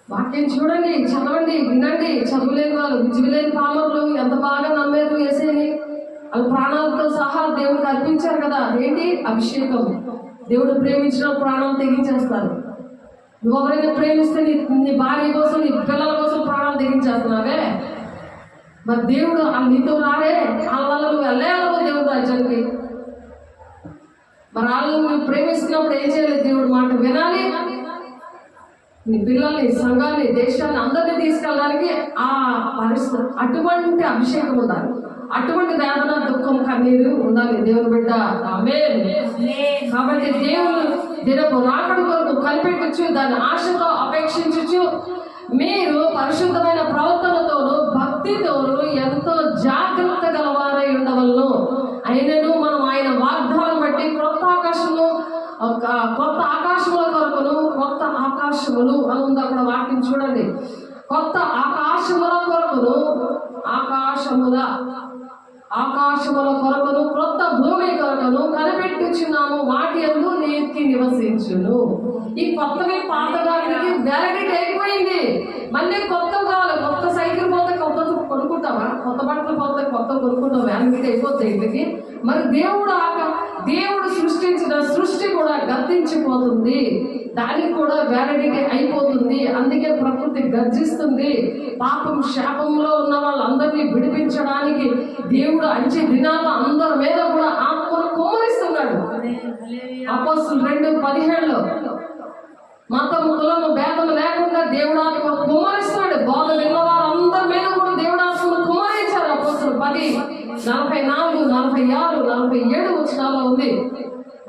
వాక్యం చూడండి, చదవండి, వినండి. చదువులేని వాళ్ళు, విజయలేని పామరులు ఎంత బాగా నమ్మారు యేసేని. వాళ్ళు ప్రాణాలతో సహా దేవుడికి అర్పించారు కదా. ఏంటి? అభిషేకం. దేవుడు ప్రేమించిన ప్రాణం తెగించేస్తారు. నువ్వు ఎవరైనా ప్రేమిస్తే నీ భార్య కోసం, నీ పిల్లల కోసం ప్రాణాలు తెగించేస్తున్నావే, మరి దేవుడు నీతో రారే, వాళ్ళ వల్ల నువ్వు వెళ్ళాలో దేవుడు రాజ్యానికి. మరి వాళ్ళని నువ్వు ప్రేమిస్తున్నప్పుడు ఏం చేయాలి? దేవుడు మాట వినాలి. నీ పిల్లల్ని, సంఘాన్ని, దేశాన్ని అందరినీ తీసుకెళ్ళడానికి ఆ పరిస్థితి, అటువంటి అభిషేకం ఉండాలి, అటువంటి వేదన, దుఃఖం, కన్నీరు ఉండాలి దేవుని బిడ్డ. ఆమేన్. కాబట్టి దేవుడు దినపు రాకడ కొరకు కనిపెట్టచ్చు, దాని ఆశతో అపేక్షించచ్చు. మీరు పరిశుద్ధమైన ప్రవర్తనతోనూ భక్తితోనూ ఎంతో జాగ్రత్త గలవారై ఉండవలను. అయినను మనం ఆయన వాగ్దానం బట్టి కొత్త ఆకాశముల కొరకును, కొత్త ఆకాశములు అని ఉంది అక్కడ వాక్యం చూడండి. కొత్త ఆకాశముల కొరకును, ఆకాశముల కొరకును, క్రొత్త భూమి కొరకును కనిపెట్టుచున్నాము, వాటి యందు నీతి నివసించును. ఈ కొత్తవి పాతగాటికి వ్యాలిడిటీ అయిపోయింది. మళ్ళీ కొత్త కావాలి. కొత్త సైకిల్ పోతే కొత్త కొనుక్కుంటావా, కొత్త బట్టలు పోతే కొత్త కొనుక్కుంటావు, వ్యాలిడిటీ అయిపోతాయి ఇంటికి. మరి దేవుడు సృష్టించిన సృష్టి కూడా గతించిపోతుంది, దానికి కూడా వ్యాలిడిటీ అయిపోతుంది. అందుకే ప్రకృతి గర్జిస్తుంది. పాపం శాపంలో ఉన్న వాళ్ళందరినీ విడిపించడానికి దేవుడు అంచె దినాల అందరి మీద కూడా ఆత్మను కుమ్మరిస్తున్నాడు. అపోస్తలులు 2:17 మతం, కులము, భేదం లేకుండా దేవుడు ఆత్మ కుమ్మరిస్తున్నాడు. బోధ విన్న వారందరి మీద కూడా దేవుడు ఆత్మను కుమ్మరించారు. అపోస్తలులు 10:44, 46, 47 వచనాల్లో ఉంది.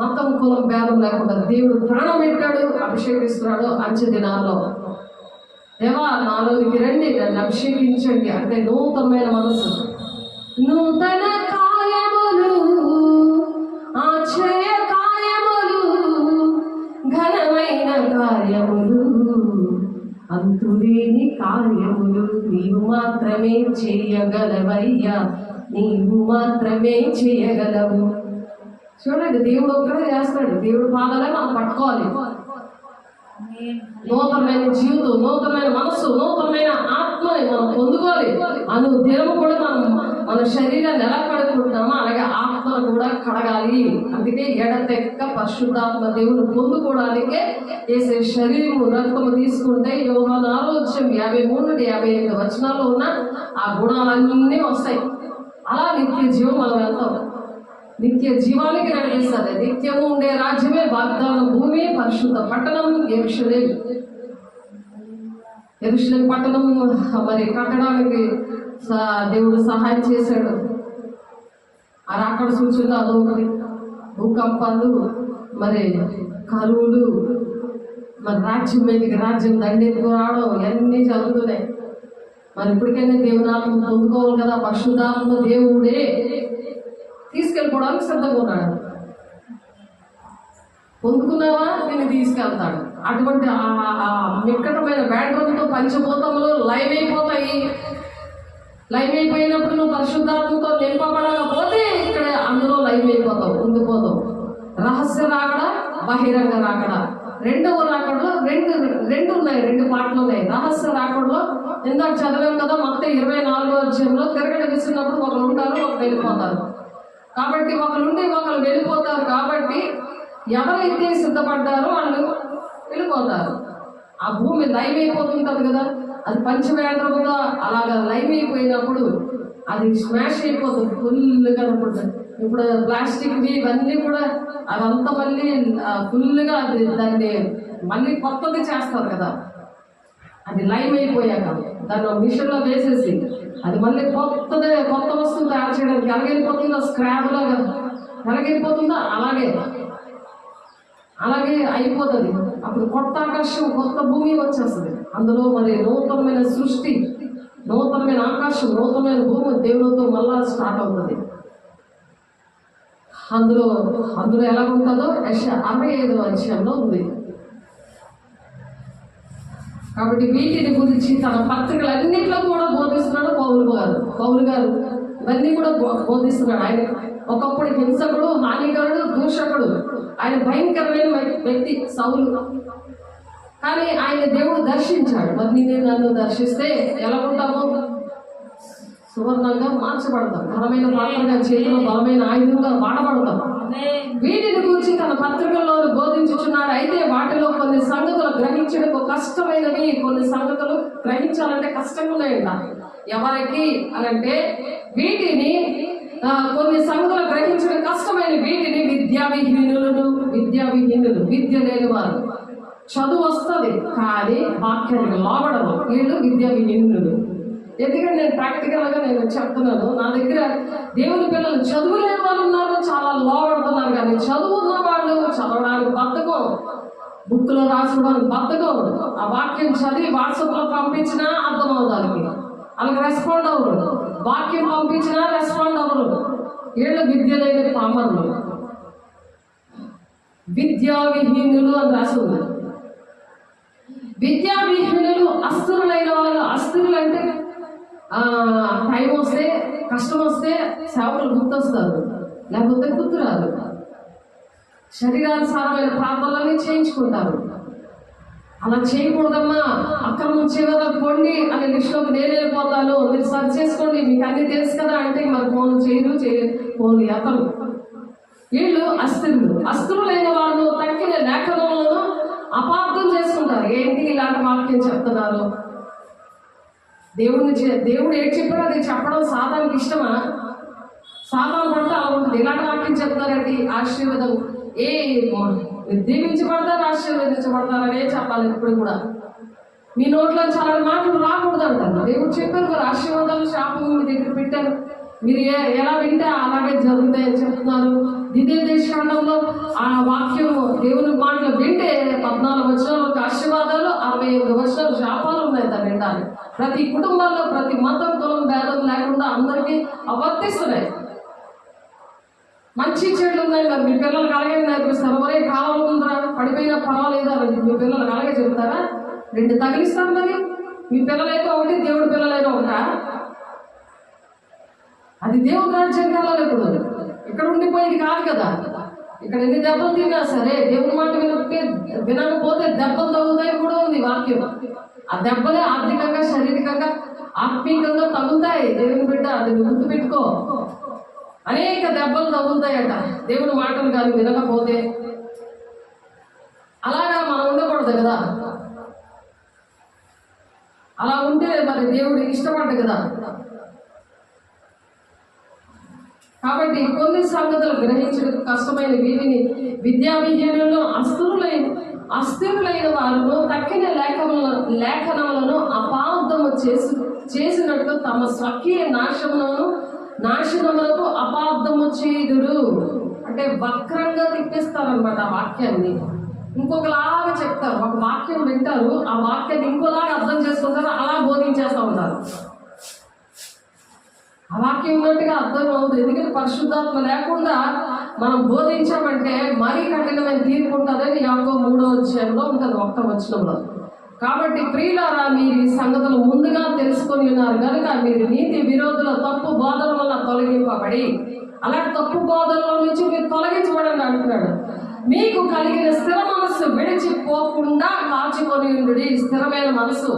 మతం, కులం, భేదం లేకుండా దేవుడు ప్రాణం పెట్టాడు, అభిషేకిస్తున్నాడు. అంచె దినాల్లో దేవా నాలోనికి రండి, నన్ను అభిషేకించండి అంటే నూతనమైన మనసు, నూతన కార్యములు, ఆశ్చర్య కార్యములు, ఘనమైన కార్యములు, అంతులేని కార్యములు నీవు మాత్రమే చేయగలవయ్యా, నీవు మాత్రమే చేయగలవు. చూడండి, దేవుడు ఒక్కడే చేస్తాడు. దేవుడు పాదాలే మనం పట్టుకోవాలి. నూతనమైన జీవితం, నూతనమైన మనసు, నూతనమైన ఆత్మని మనం పొందుకోవాలి. దినము కూడా మన శరీరాన్ని ఎలా కడుక్కుంటున్నామో అలాగే ఆత్మను కూడా కడగాలి. అందుకే ఎడతెక్క పరిశుద్ధాత్మ దేవుని పొందుకోవడానికే చేసే శరీరము, రక్తము తీసుకుంటే యోహాను 6:53-55 వచనాల్లో ఉన్న ఆ గుణాలన్నీ వస్తాయి. అలా నిత్య జీవం మనం వెళ్తాం. నిత్య జీవానికి నడిపిస్తుంది. నిత్యము ఉండే రాజ్యమే వాగ్దాన భూమి, పరిశుద్ధ పట్టణం యెరూషలేము పట్టణం మరి కట్టడానికి దేవుడు సహాయం చేశాడు. ఆ రాకడ సూచనలు అదొకటి. భూకంపాలు, మరి కరువులు, మరి రాజ్యం మీదకి రాజ్యం దండెత్తుకు రావడం ఇవన్నీ జరుగుతున్నాయి. మరి ఇప్పటికైనా దేవునాత్మ పొందుకోవాలి కదా. పరిశుద్ధాత్మ దేవుడే తీసుకెళ్ళిపోవడానికి సిద్ధంగా ఉన్నాడు. పొందుకున్నావా నేను తీసుకెళ్తాడు. అటువంటి మిక్కటమైన బ్యాడ్రూమ్తో పంచభూతములు లైవ్ అయిపోతాయి. లైవ్ అయిపోయినప్పుడు నువ్వు పరిశుద్ధాత్మతో నింపబడకపోతే ఇక్కడ అందులో లైవ్ అయిపోతావు, ఉండిపోతావు. రహస్య రాకడ, బహిరంగ రాకడ. రెండవ రాకడలో రెండు ఉన్నాయి, రెండు పాటలు ఉన్నాయి. రహస్య రాకడలో ఇందాక చదివాం కదా, మత్తయి 24వ అధ్యాయంలో తిరగడ విసిరినప్పుడు ఒకరు ఉంటారు, ఒకరు వెళ్ళిపోతారు. కాబట్టి ఒకరుండి ఒకరు వెళ్ళిపోతారు. కాబట్టి ఎవరైతే సిద్ధపడ్డారో వాళ్ళు వెళ్ళిపోతారు. ఆ భూమి లైవ్ అయిపోతుంటది కదా, అది పంచవేంద్రముగా అలాగా లైవ్ అయిపోయినప్పుడు అది స్మాష్ అయిపోతుంది, ఫుల్గా అనుకుంటుంది. ఇప్పుడు ప్లాస్టిక్వి ఇవన్నీ కూడా అవంతా మళ్ళీ ఫుల్గా అది దాన్ని మళ్ళీ కొత్తది చేస్తారు కదా. అది లైవ్ అయిపోయాక దాన్ని మిషన్లో వేసేసి అది మళ్ళీ కొత్త వస్తువు తయారు చేయడానికి ఎలాగైపోతుందో, స్క్రాప్ లాగా ఎలాగైపోతుందో అలాగే అయిపోతుంది. అప్పుడు కొత్త ఆకాశం, కొత్త భూమి వచ్చేస్తుంది. అందులో మరి నూతనమైన సృష్టి, నూతనమైన ఆకాశం, నూతనమైన భూమి దేవునితో మళ్ళా స్టార్ట్ అవుతుంది. అందులో ఎలా ఉంటుందో యెషయా 65వ అధ్యాయంలో ఉంది. కాబట్టి వీటిని గురించి తన పత్రికలన్నింటిలో కూడా బోధిస్తున్నాడు పౌలు గారు ఇవన్నీ కూడా బోధిస్తున్నాడు. ఆయన ఒకప్పుడు హింసకుడు, హానికరుడు, దూషకుడు, ఆయన భయంకరమైన వ్యక్తి సౌలు. కానీ ఆయన దేవుడు దర్శించాడు. మరి నేను నన్ను దర్శిస్తే ఎలా ఉంటామో సువర్ణంగా మార్చబడతాం, ఘనమైన పాత్రగా, చేతిలో బలమైన ఆయుధంగా వాడబడతాం. వీటిని గురించి తన పత్రికల్లో బోధించుచున్నాడు. అయితే వాటిలో కొన్ని సంగతులు గ్రహించడం కష్టమైనవి, కొన్ని సంగతులు గ్రహించాలంటే కష్టంగా ఉన్నాయంట. ఎవరికి అనంటే వీటిని కొన్ని సంగతులు గ్రహించడం కష్టమైన వీటిని విద్యావిహీనులు, విద్య లేని వారు. చదువు వస్తుంది కానీ వాక్యానికి లోబడదు, వీళ్ళు విద్యావిహీనులు. ఎందుకంటే నేను ప్రాక్టికల్గా నేను చెప్తున్నాను, నా దగ్గర దేవుని పిల్లలు చదువు లేని వాళ్ళు ఉన్నారు, చాలా లోబడుతున్నారు. కానీ చదువు ఉన్న వాళ్ళు చదవడానికి బద్ధకం, బుక్లో రాసుకోవడానికి బద్ధకం. ఆ వాక్యం చదివి వాట్సాప్లో పంపించినా అర్థమవుతానికి వాళ్ళకి రెస్పాండ్ అవ్వరు. వాక్యం పంపించినా రెస్పాండ్ అవ్వరు. వీళ్ళు విద్య లేని పామరులు, విద్యావిహీనులు అని రాసి ఉంది. విద్యావిహీనులు అస్థిరులైన వాళ్ళు. అస్థిరులు అంటే టైం వస్తే, కష్టం వస్తే సేవకులు గుర్తొస్తారు, లేకపోతే గుర్తురాదు. శరీరానుసారమైన ప్రార్థనలన్నీ చేయించుకుంటారు. అలా చేయకూడదమ్మా, అక్రమం చేయదా పొండి అనే లిస్టులోకి నేను వెళ్ళిపోతాను, మీరు సర్చ్ చేసుకోండి, మీకు అన్ని తెలుసు కదా అంటే మరి ఫోన్ ఫోన్ ఎత్తరు. వీళ్ళు అస్థిరులైన వాళ్ళు తక్కిన లేఖనంలో అపార్థం చేసుకుంటారు. ఏంటి ఇలాంటి వాక్యం చెప్తున్నారు, దేవుడు ఏం చెప్పాడో అది చెప్పడం సాతానికి ఇష్టమా? సాతాను పట్ల అలా ఉంటుంది. ఇలాంటి వాక్యం చెప్తారండి, ఆశీర్వాదం దీవించబడతారు, ఆశీర్వదించబడతారనే చెప్పాలి. ఇప్పుడు కూడా మీ నోట్లో చాలా మాటలు రాకూడదు అంటారు. దేవుడు చెప్పారు మరి, ఆశీర్వాదాలు శాపం మీ దగ్గర పెట్టారు, మీరు ఎలా వింటే అలాగే జరుగుతాయని చెప్తున్నారు. ద్వితీయ దేశకాండంలో ఆ వాక్యం దేవుని మాటలు వింటే 14 వచనాలకు ఆశీర్వాదాలు, 65 వచనాలు శాపాలు ఉన్నాయి. దాన్ని వింటారు. ప్రతి కుటుంబాల్లో, ప్రతి మతం, కులం భేదం లేకుండా అందరికీ వర్తిస్తున్నాయి. మంచి చెట్లు ఉన్నాయి. మరి మీ పిల్లలకు అలాగే నేర్పిస్తారు. ఒరే కావాలి ఉందిరా, పడిపోయినా పర్వాలేదా మీ పిల్లలకు అలాగే చెప్తారా? 2 తగిలిస్తారు. మరి మీ పిల్లలైతే ఒకటి, దేవుడి పిల్లలైతే ఒకటా? అది దేవుడి రాజ్యం కావాలి. ఇప్పుడు ఇక్కడ ఉండిపోయేది కాదు కదా. ఇక్కడ ఎన్ని దెబ్బలు తిన్నా సరే దేవుడి మాట వినకపోతే దెబ్బలు తగ్గుతాయి కూడా ఉంది వాక్యం. ఆ దెబ్బలే ఆర్థికంగా, శారీరకంగా, ఆత్మీయంగా తగ్గుతాయి. దేవుని బిడ్డ అది గుర్తు పెట్టుకో. అనేక దెబ్బలు తగులుతాయట దేవుని మాటలు కానీ వినకపోతే. అలాగా మనం ఉండకూడదు కదా. అలా ఉంటే మరి దేవుడు ఇష్టపడ్డ కదా. కాబట్టి కొన్ని సంగతులు గ్రహించడం కష్టమైన వీటిని విద్యావిహీనులను, అస్థిరులైన వారు తక్కిన లేఖనములను అపార్థము చేసినట్టు తమ స్వకీయ నాశనములకు అపార్థము చేయుదురు. అంటే వక్రంగా తిప్పేస్తారనమాట ఆ వాక్యాన్ని. ఇంకొకలాగా చెప్తారు. ఒక వాక్యం వింటారు, ఆ వాక్యాన్ని ఇంకోలాగా అర్థం చేసుకుంటారు, అలా బోధించేస్తూ ఉంటారు. ఆ వాక్యం ఉన్నట్టుగా అర్థం అవుతుంది. ఎందుకంటే పరిశుద్ధాత్మ లేకుండా మనం బోధించామంటే మరీ కఠినమైన తీర్పు ఉంటుందని యాకో 3వ ఉంటుంది 1వ. కాబట్టి ప్రియులారా, మీరు ఈ సంగతులు ముందుగా తెలుసుకొని ఉన్నారు కనుక మీరు నీతి విరోధుల తప్పు బోధన వల్ల తొలగింపబడి, అలాంటి తప్పు బోధనలో నుంచి మీరు తొలగించబడండి అంటున్నాడు. మీకు కలిగిన స్థిర మనస్సు విడిచిపోకుండా కాచుకొని ఉండుడి. స్థిరమైన మనసు.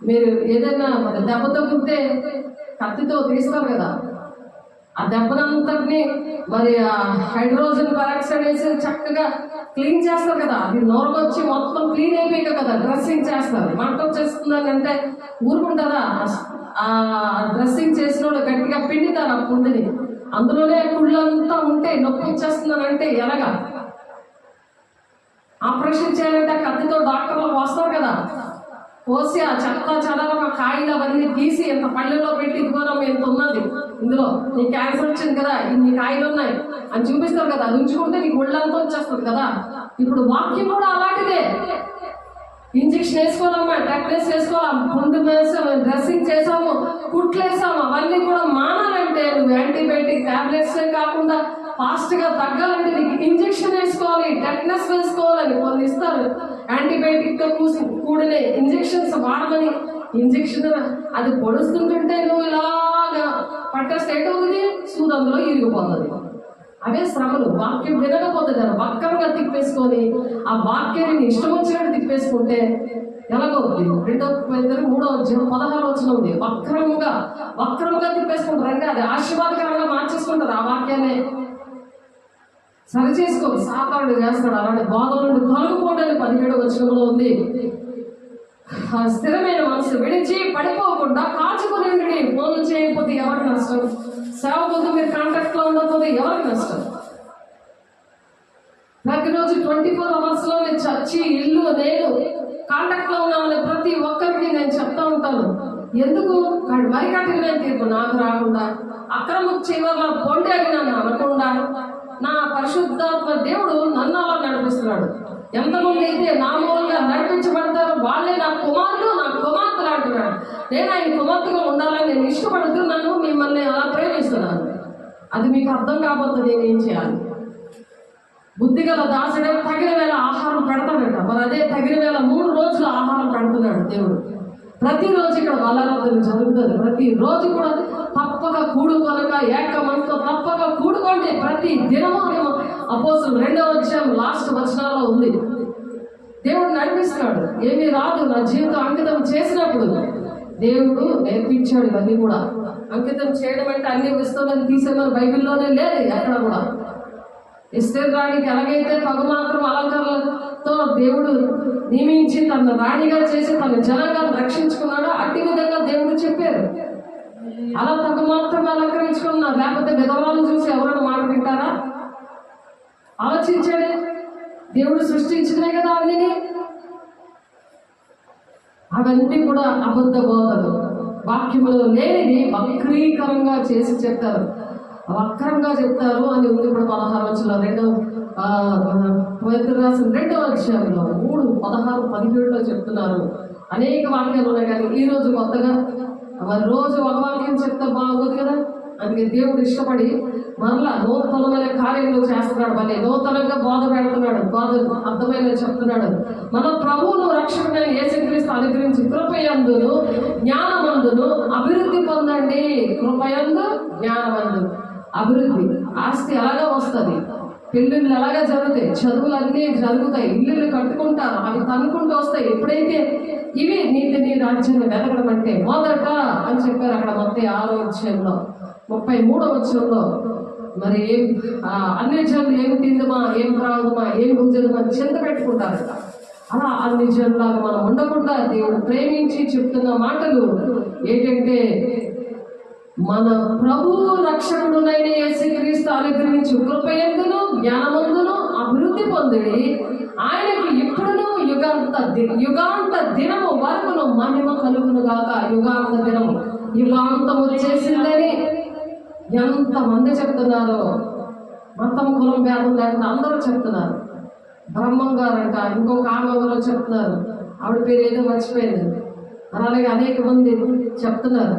మీరు ఏదైనా మరి దెబ్బ తగ్గితే కత్తితో తీస్తారు కదా, ఆ దెబ్బనంతటిని మరి ఆ హైడ్రోజన్ పెరాక్సైడ్ వేసి చక్కగా క్లీన్ చేస్తారు కదా, అది నోరుకొచ్చి మొత్తం క్లీన్ అయిపోయాక కదా డ్రెస్సింగ్ చేస్తారు. మంట వచ్చేస్తుందని అంటే ఊరుకుంటారా? ఆ డ్రెస్సింగ్ చేసిన వాళ్ళు గట్టిగా పిండితారు ఆ పుండిని. అందులోనే కుళ్ళంతా ఉంటే నొప్పి వచ్చేస్తుందని అంటే ఎలాగా? ఆపరేషన్ చేయాలంటే కత్తితో డాక్టర్లు వస్తారు కదా, పోసి ఆ చెత్త చెదరమ కాయలు అవన్నీ తీసి ఎంత పళ్ళెలో పెట్టి ఇదిగోనమ్మ ఎంత ఉన్నది, ఇందులో నీ క్యాన్సర్ వచ్చింది కదా, ఇన్ని కాయలు ఉన్నాయి అని చూపిస్తారు కదా. అది ఉంచుకుంటే నీకు ఒళ్ళంతా వచ్చేస్తుంది కదా. ఇప్పుడు వాక్యం కూడా అలాంటిదే. ఇంజక్షన్ వేసుకోవాలమ్మా, టెక్నెస్ వేసుకోవాలి, పుండు వేసాము, డ్రెస్సింగ్ చేసాము, కుట్లు వేసాము, అవన్నీ కూడా మానాలంటే నువ్వు యాంటీబయాటిక్ టాబ్లెట్స్ కాకుండా ఫాస్ట్గా తగ్గాలంటే నీకు ఇంజక్షన్ వేసుకోవాలి, టెక్నెస్ వేసుకోవాలని కొన్ని ఇస్తారు. యాంటీబయాటిక్తో కూడిన ఇంజక్షన్స్ వాడమని ఇంజక్షన్ అది పొడుస్తుంటుంటే నువ్వు ఇలాగా పట్టేస్తే అవుతుంది, సూది అందులో ఇరిగిపోతుంది. అవే శ్రమలు. వాక్యం వినకపోతే దాన్ని వక్రంగా తిప్పేసుకొని ఆ వాక్యాన్ని ఇష్టం వచ్చినట్టు తిప్పేసుకుంటే ఎలాగవుతుంది? 2 ఉంది. వక్రంగా తిప్పేసుకుంటారు అంటే అది ఆశీర్వాదకరంగా మార్చేసుకుంటారు. ఆ వాక్యాన్ని సరి చేసుకో, సాతానుడు చేస్తాడు. అలాంటి బాధల నుండి తొలగిపోవడానికి 17వ ఉంది. ఆ స్థిరమైన మనసు విడిచి పడిపోకుండా కాచుకుని ఫోన్లు చేయకపోతే ఎవరికి నష్టం? సేవకులతో మీరు కాంటాక్ట్ లో ఉండకపోతే ఎవరికి నష్టం? ప్రతిరోజు 24 hours నేను చచ్చి ఇల్లు నేను కాంటాక్ట్ లో ఉన్న ప్రతి ఒక్కరికి నేను చెప్తా ఉంటాను. ఎందుకు మరి కఠినమైన తీర్పు నాకు రాకుండా, అక్రమ చివరిలో పొండి అని నన్ను అనకుండా, నా పరిశుద్ధాత్మ దేవుడు నన్ను అలా నడిపిస్తున్నాడు. ఎంతమంది అయితే నా మూలంగా నడిపించబడతారో వాళ్ళే నా కుమారులు, నా కుమార్తెలు అంటున్నాడు. నేను ఆయన కుమార్తెగా ఉండాలని నేను ఇష్టపడుతున్నాను, మిమ్మల్ని అలా ప్రేమిస్తున్నాను. అది మీకు అర్థం కాబోతుంది. నేనేం చేయాలి? బుద్ధిగల దాసుడే తగిన వేళ ఆహారం పెడతాడట. మరి అదే తగిన వేళ 3 రోజులు ఆహారం పెడుతున్నాడు దేవుడు. ప్రతిరోజు ఇక్కడ బలారాధన జరుగుతుంది. ప్రతిరోజు కూడా తప్పక కూడుకొనక ఏక మనసుతో తప్పక కూడుకోండి ప్రతి దినము. అపోస్తలుల 2వ లాస్ట్ వచనాల్లో ఉంది. దేవుడు నడిపిస్తున్నాడు. ఏమీ రాదు నా జీవితం అంకితం చేసినప్పుడు దేవుడు నేర్పించాడు. ఇవన్నీ కూడా అంకితం చేయడం అంటే అన్ని వస్తువులను తీసేమని బైబిల్లోనే లేదు ఎక్కడ కూడా. ఎస్తేరు రాణికి ఎలాగైతే పగమాత్రం అలంకరణలతో దేవుడు నియమించి తన రాణిగా చేసి తన జనాంగాన్ని రక్షించుకున్నాడో అట్టి విధంగా దేవుడు చెప్పారు. అలా పగమాత్రం అలంకరించుకున్నారు. లేకపోతే విధవాలను చూసి ఎవరైనా మాట వింటారా? ఆలోచించాడే. దేవుడు సృష్టించినే కదా అవన్నీ కూడా అబద్ధ బోధలు, వాక్యములో లేనిది వక్రీకరంగా చేసి చెప్తారు. వక్రంగా చెప్తారు అని ఉంది. ఇప్పుడు 16 రాసిన 2వ 3, 16, 17 చెప్తున్నారు. అనేక వాక్యాలు ఉన్నాయి. కానీ ఈ రోజు కొత్తగా మరి రోజు ఒక వాక్యం చెప్తే బాగుంది కదా. అందుకే దేవుడు ఇష్టపడి మరలా నూతనమైన కార్యములు చేస్తున్నాడు. మళ్ళీ నూతనంగా బోధ పెడుతున్నాడు, బోధ అర్థమైన చెప్తున్నాడు. మన ప్రభువును రక్షకుడైన యేసుక్రీస్తు అనుగ్రహించి కృపయందును జ్ఞానమందును అభివృద్ధి పొందండి. కృపయందు జ్ఞానమందు అభివృద్ధి. ఆస్తి ఎలాగా వస్తుంది? పెళ్ళిళ్ళు ఎలాగా జరుగుతాయి, చదువులన్నీ జరుగుతాయి, ఇల్లులు కట్టుకుంటారు, అవి తన్నుకుంటూ వస్తాయి. ఎప్పుడైతే ఇవి నీతిని రాజ్యాన్ని వెతకడం అంటే మొదట అని చెప్పారు అక్కడ మత్తయి 6వ 33వ మరి అన్ని జనులు ఏం తిందుమా, ఏం త్రాగుమా, ఏం భుజమా చింత పెట్టుకుంటారట. అలా అన్ని జనులాగా మనం ఉండకుండా దేవుడు ప్రేమించి చెప్తున్న మాటలు ఏంటంటే, మన ప్రభు రక్షకుడునైన యేసుక్రీస్తు అనుగ్రహించు కృపయందును జ్ఞానమందును అభివృద్ధి పొందిడి. ఆయనకు ఇప్పుడును యుగాంత దినము వరకును మహిమ కలుగును గాక. యుగాంత దినము, యుగాంతం వచ్చేసిందని ఎంతమంది చెప్తున్నారో మతం కులం భేదం లేకుండా అందరూ చెప్తున్నారు. బ్రహ్మం గారంట, ఇంకొక ఆమె ఎవరో చెప్తున్నారు, ఆవిడ పేరు ఏదో మర్చిపోయింది. అలాగే అనేక మంది చెప్తున్నారు,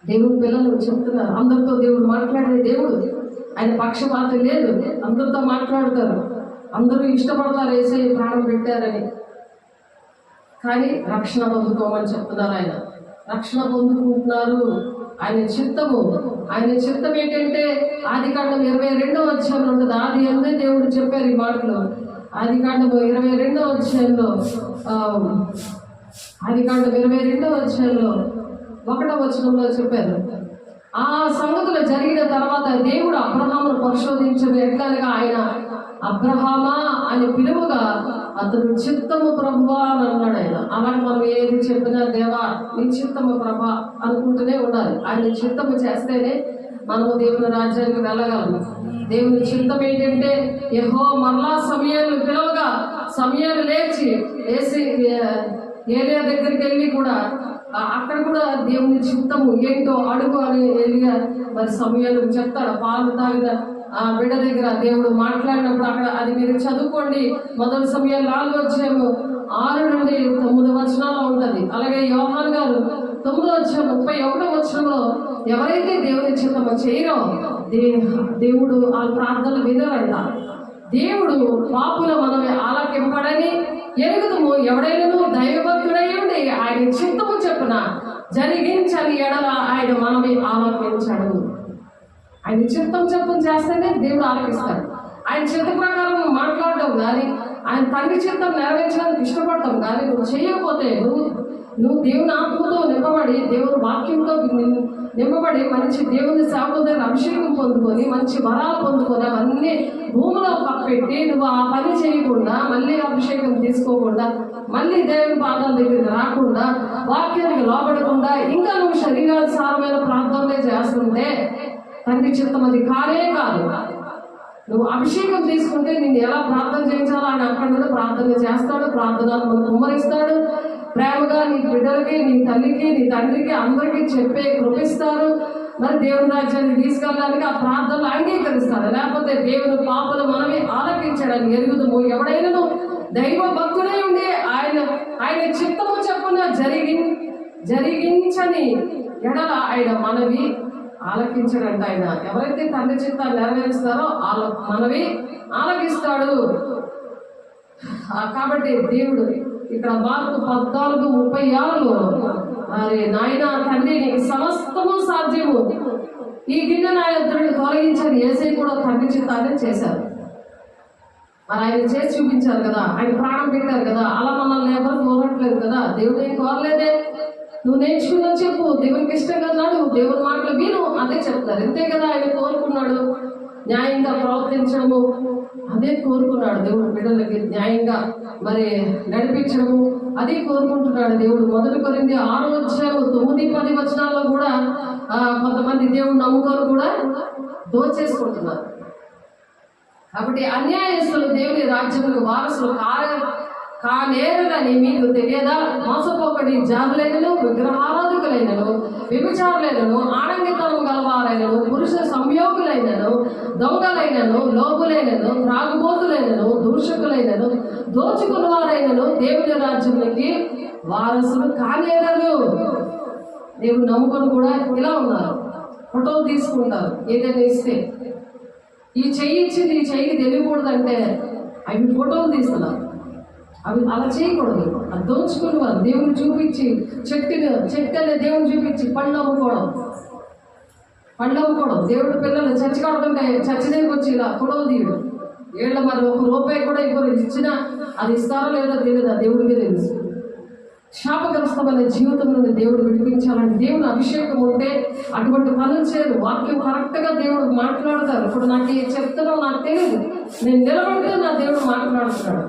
దేవుడు పిల్లలు చెప్తున్నారు. అందరితో దేవుడు మాట్లాడే దేవుడు, ఆయన పక్షపాతం లేదు, అందరితో మాట్లాడతారు. అందరూ ఇష్టపడతారు యేసయ్య ప్రాణం పెట్టారని. కానీ రక్షణ పొందుకోమని చెప్తున్నారు. ఆయన రక్షణ పొందుకుంటున్నారు. ఆయన చిత్తము, ఆయన చిత్తం ఏంటంటే ఆదికాండం 22వ అధ్యాయంలో ఉంటుంది. ఆది అందే దేవుడు చెప్పారు ఈ మాటలు. ఆదికాండం 22వ అధ్యాయంలో ఆదికాండం 22వ అధ్యాయంలో 1వ వచనంలో చెప్పారు. ఆ సంగతులు జరిగిన తర్వాత దేవుడు అబ్రహామును పరిశోధించిన ఎట్లనగా ఆయన అబ్రహామా అని పిలువగా అతడు చిత్తము ప్రభువా అని అన్నాడు. ఆయన అలాగే మనం ఏది చెప్పినా దేవా నీ చిత్తము ప్రభా అనుకుంటూనే ఉండాలి. ఆయన చిత్తము చేస్తేనే మనము దేవుని రాజ్యానికి వెళ్ళగలము. దేవుని చిత్తం ఏంటంటే యెహోవా మరలా సమయాలు పిలవగా సమయాలు లేచి ఏలియా దగ్గరికి వెళ్ళి కూడా అక్కడ కూడా దేవుని చిత్తము ఏంటో అడుగు అని ఏలియా మరి సమయాలు చెప్తాడు. పాలు తాగిన ఆ బిడ్డ దగ్గర దేవుడు మాట్లాడినప్పుడు అక్కడ అది మీరు చదువుకోండి. మొదటి సమయాలు 4వ అధ్యాయము 6 నుండి 9 వచనాలు ఉంటుంది. అలాగే యోహాను గారు 9వ అధ్యాయం 31వ వచనంలో ఎవరైతే దేవుని చిత్తము చేయరో దేవుడు ఆ ప్రార్థనలు వినరంట. దేవుడు పాపుల మనమే ఆలకింపడని ఎరుగుదము. ఎవడైనా దైవభక్తుడై ఉండి ఆయన చిత్తము చెప్పున జరిగించని ఎడల ఆయన మనమే ఆలకించడు. ఆయన చిత్తం చెప్పును చేస్తేనే దేవుడు ఆలకిస్తాడు. ఆయన చిత్త ప్రకారం మాట్లాడడం కానీ ఆయన తండ్రి చిత్తం నెరవేర్చడానికి ఇష్టపడతాం. కానీ నువ్వు చేయకపోతే నువ్వు దేవుని ఆత్మతో నింపబడి దేవుని వాక్యంతో నింపబడి మంచి దేవుని సేవకుల దగ్గర అభిషేకం పొందుకొని మంచి వరాలు పొందుకొని అవన్నీ భూమిలో కప్పెట్టి నువ్వు ఆ పని చేయకుండా మళ్ళీ అభిషేకం తీసుకోకుండా మళ్ళీ దేవుని పాదాల దగ్గరికి రాకుండా వాక్యానికి లోబడకుండా ఇంకా నువ్వు శరీరానుసారమైన ప్రార్థనలే చేస్తుంటే తండ్రి చిత్తం అది కానే కాదు. నువ్వు అభిషేకం తీసుకుంటే నిన్ను ఎలా ప్రార్థన చేయించాలో ఆయన అక్కడ నుండి ప్రార్థన చేస్తాడు. ప్రార్థనలు మనం కుమ్మరిస్తాడు. ప్రేమగా నీ బిడ్డలకి, నీ తల్లికి, నీ తండ్రికి అందరికీ చెప్పే కృపిస్తారు. మరి దేవుని రాజ్యాన్ని తీసుకెళ్ళడానికి ఆ ప్రార్థనలు అంగీకరిస్తాడు. లేకపోతే దేవుని పాపలు మనమే ఆలకించడానికి ఎరుగుదము. ఎవడైనా దైవ భక్తుడే ఉండి ఆయన చిత్తము చెప్పున జరిగించని ఎడల ఆయన మనవి ఆలకించడంట. ఆయన ఎవరైతే తండ్రి చిత్తాన్ని నెరవేరుస్తారో మనవి ఆలకిస్తాడు. కాబట్టి దేవుడు ఇక్కడ మార్కు 14:36లో మరి నాయన తండ్రి నీకు సమస్తము సాధ్యము, ఈ గిన్నె నా ఎదురుని తొలగించని యేసయ్య కూడా తండ్రి చిత్తాన్ని చేశారు. మరి ఆయన చేసి చూపించారు కదా, ఆయన ప్రాణం పెట్టారు కదా. అలా మనల్ని ఎవరు కోరట్లేదు కదా. దేవుడు ఏం కోరలేదే. నువ్వు నేర్చుకున్నా చెప్పు, దేవునికి ఇష్టంగా నాడు, దేవుని మాటలు విను, అదే చెప్తారు. అంతే కదా ఆయన కోరుకున్నాడు. న్యాయంగా ప్రవర్తించడము అదే కోరుకున్నాడు దేవుడు. బిడ్డలకి న్యాయంగా మరి నడిపించడము అదే కోరుకుంటున్నాడు దేవుడు. 1 కొరింథీ 6వ అధ్యాయం 9-10 వచనాల్లో కూడా కొంతమంది దేవుడు నమ్ముకొని కూడా దోచేసుకుంటున్నారు. కాబట్టి అన్యాయస్తులు దేవుని రాజ్యములకు వారసులు కానేరని మీకు తెలియదా? మోసపోకడి జాతులైనను, విగ్రహారాధకులైనను, వ్యభిచారులైనను, ఆడంగితనం గలవారైనను, పురుష సంయోగులైనను, దొంగలైనను, లోపులైనను, త్రాగుబోతులైనను, దూషకులైనను, దోచుకున్న వారైనను దేవుని రాజ్యానికి వారసులు కానేరరు. దేవుడు నమ్ముకొని కూడా ఇలా ఉన్నారు. ఫోటోలు తీసుకుంటారు. ఏదైనా ఇస్తే ఈ చెయ్యి ఇచ్చింది ఈ చెయ్యికి తెలియకూడదంటే అవి ఫోటోలు తీస్తున్నారు. అవి అలా చేయకూడదు. అది దోచుకుని వారు దేవుని చూపించి చెట్టు అనే దేవుని చూపించి పండు అమ్ముకోవడం. దేవుడి పిల్లలు చర్చి కడుతుంటే చర్చి దగ్గరికి వచ్చి ఇలా ఫోటోలు తీయడం. ఏళ్ళ మరి ₹1 కూడా ఇంకొకరు ఇచ్చినా అది ఇస్తారో లేదో తెలియదు, దేవుడికే తెలుసు. శాపగ్రస్తమైన జీవితం నుండి దేవుడు విడిపించాలంటే దేవుని అభిషేకం ఉంటే అటువంటి పనులు చేయరు. వాక్యం కరెక్ట్గా దేవుడు మాట్లాడతారు. ఇప్పుడు నాకు చెప్తున్నావు నాకు తెలియదు, నేను నిలబడితే నా దేవుడు మాట్లాడుతున్నాడు.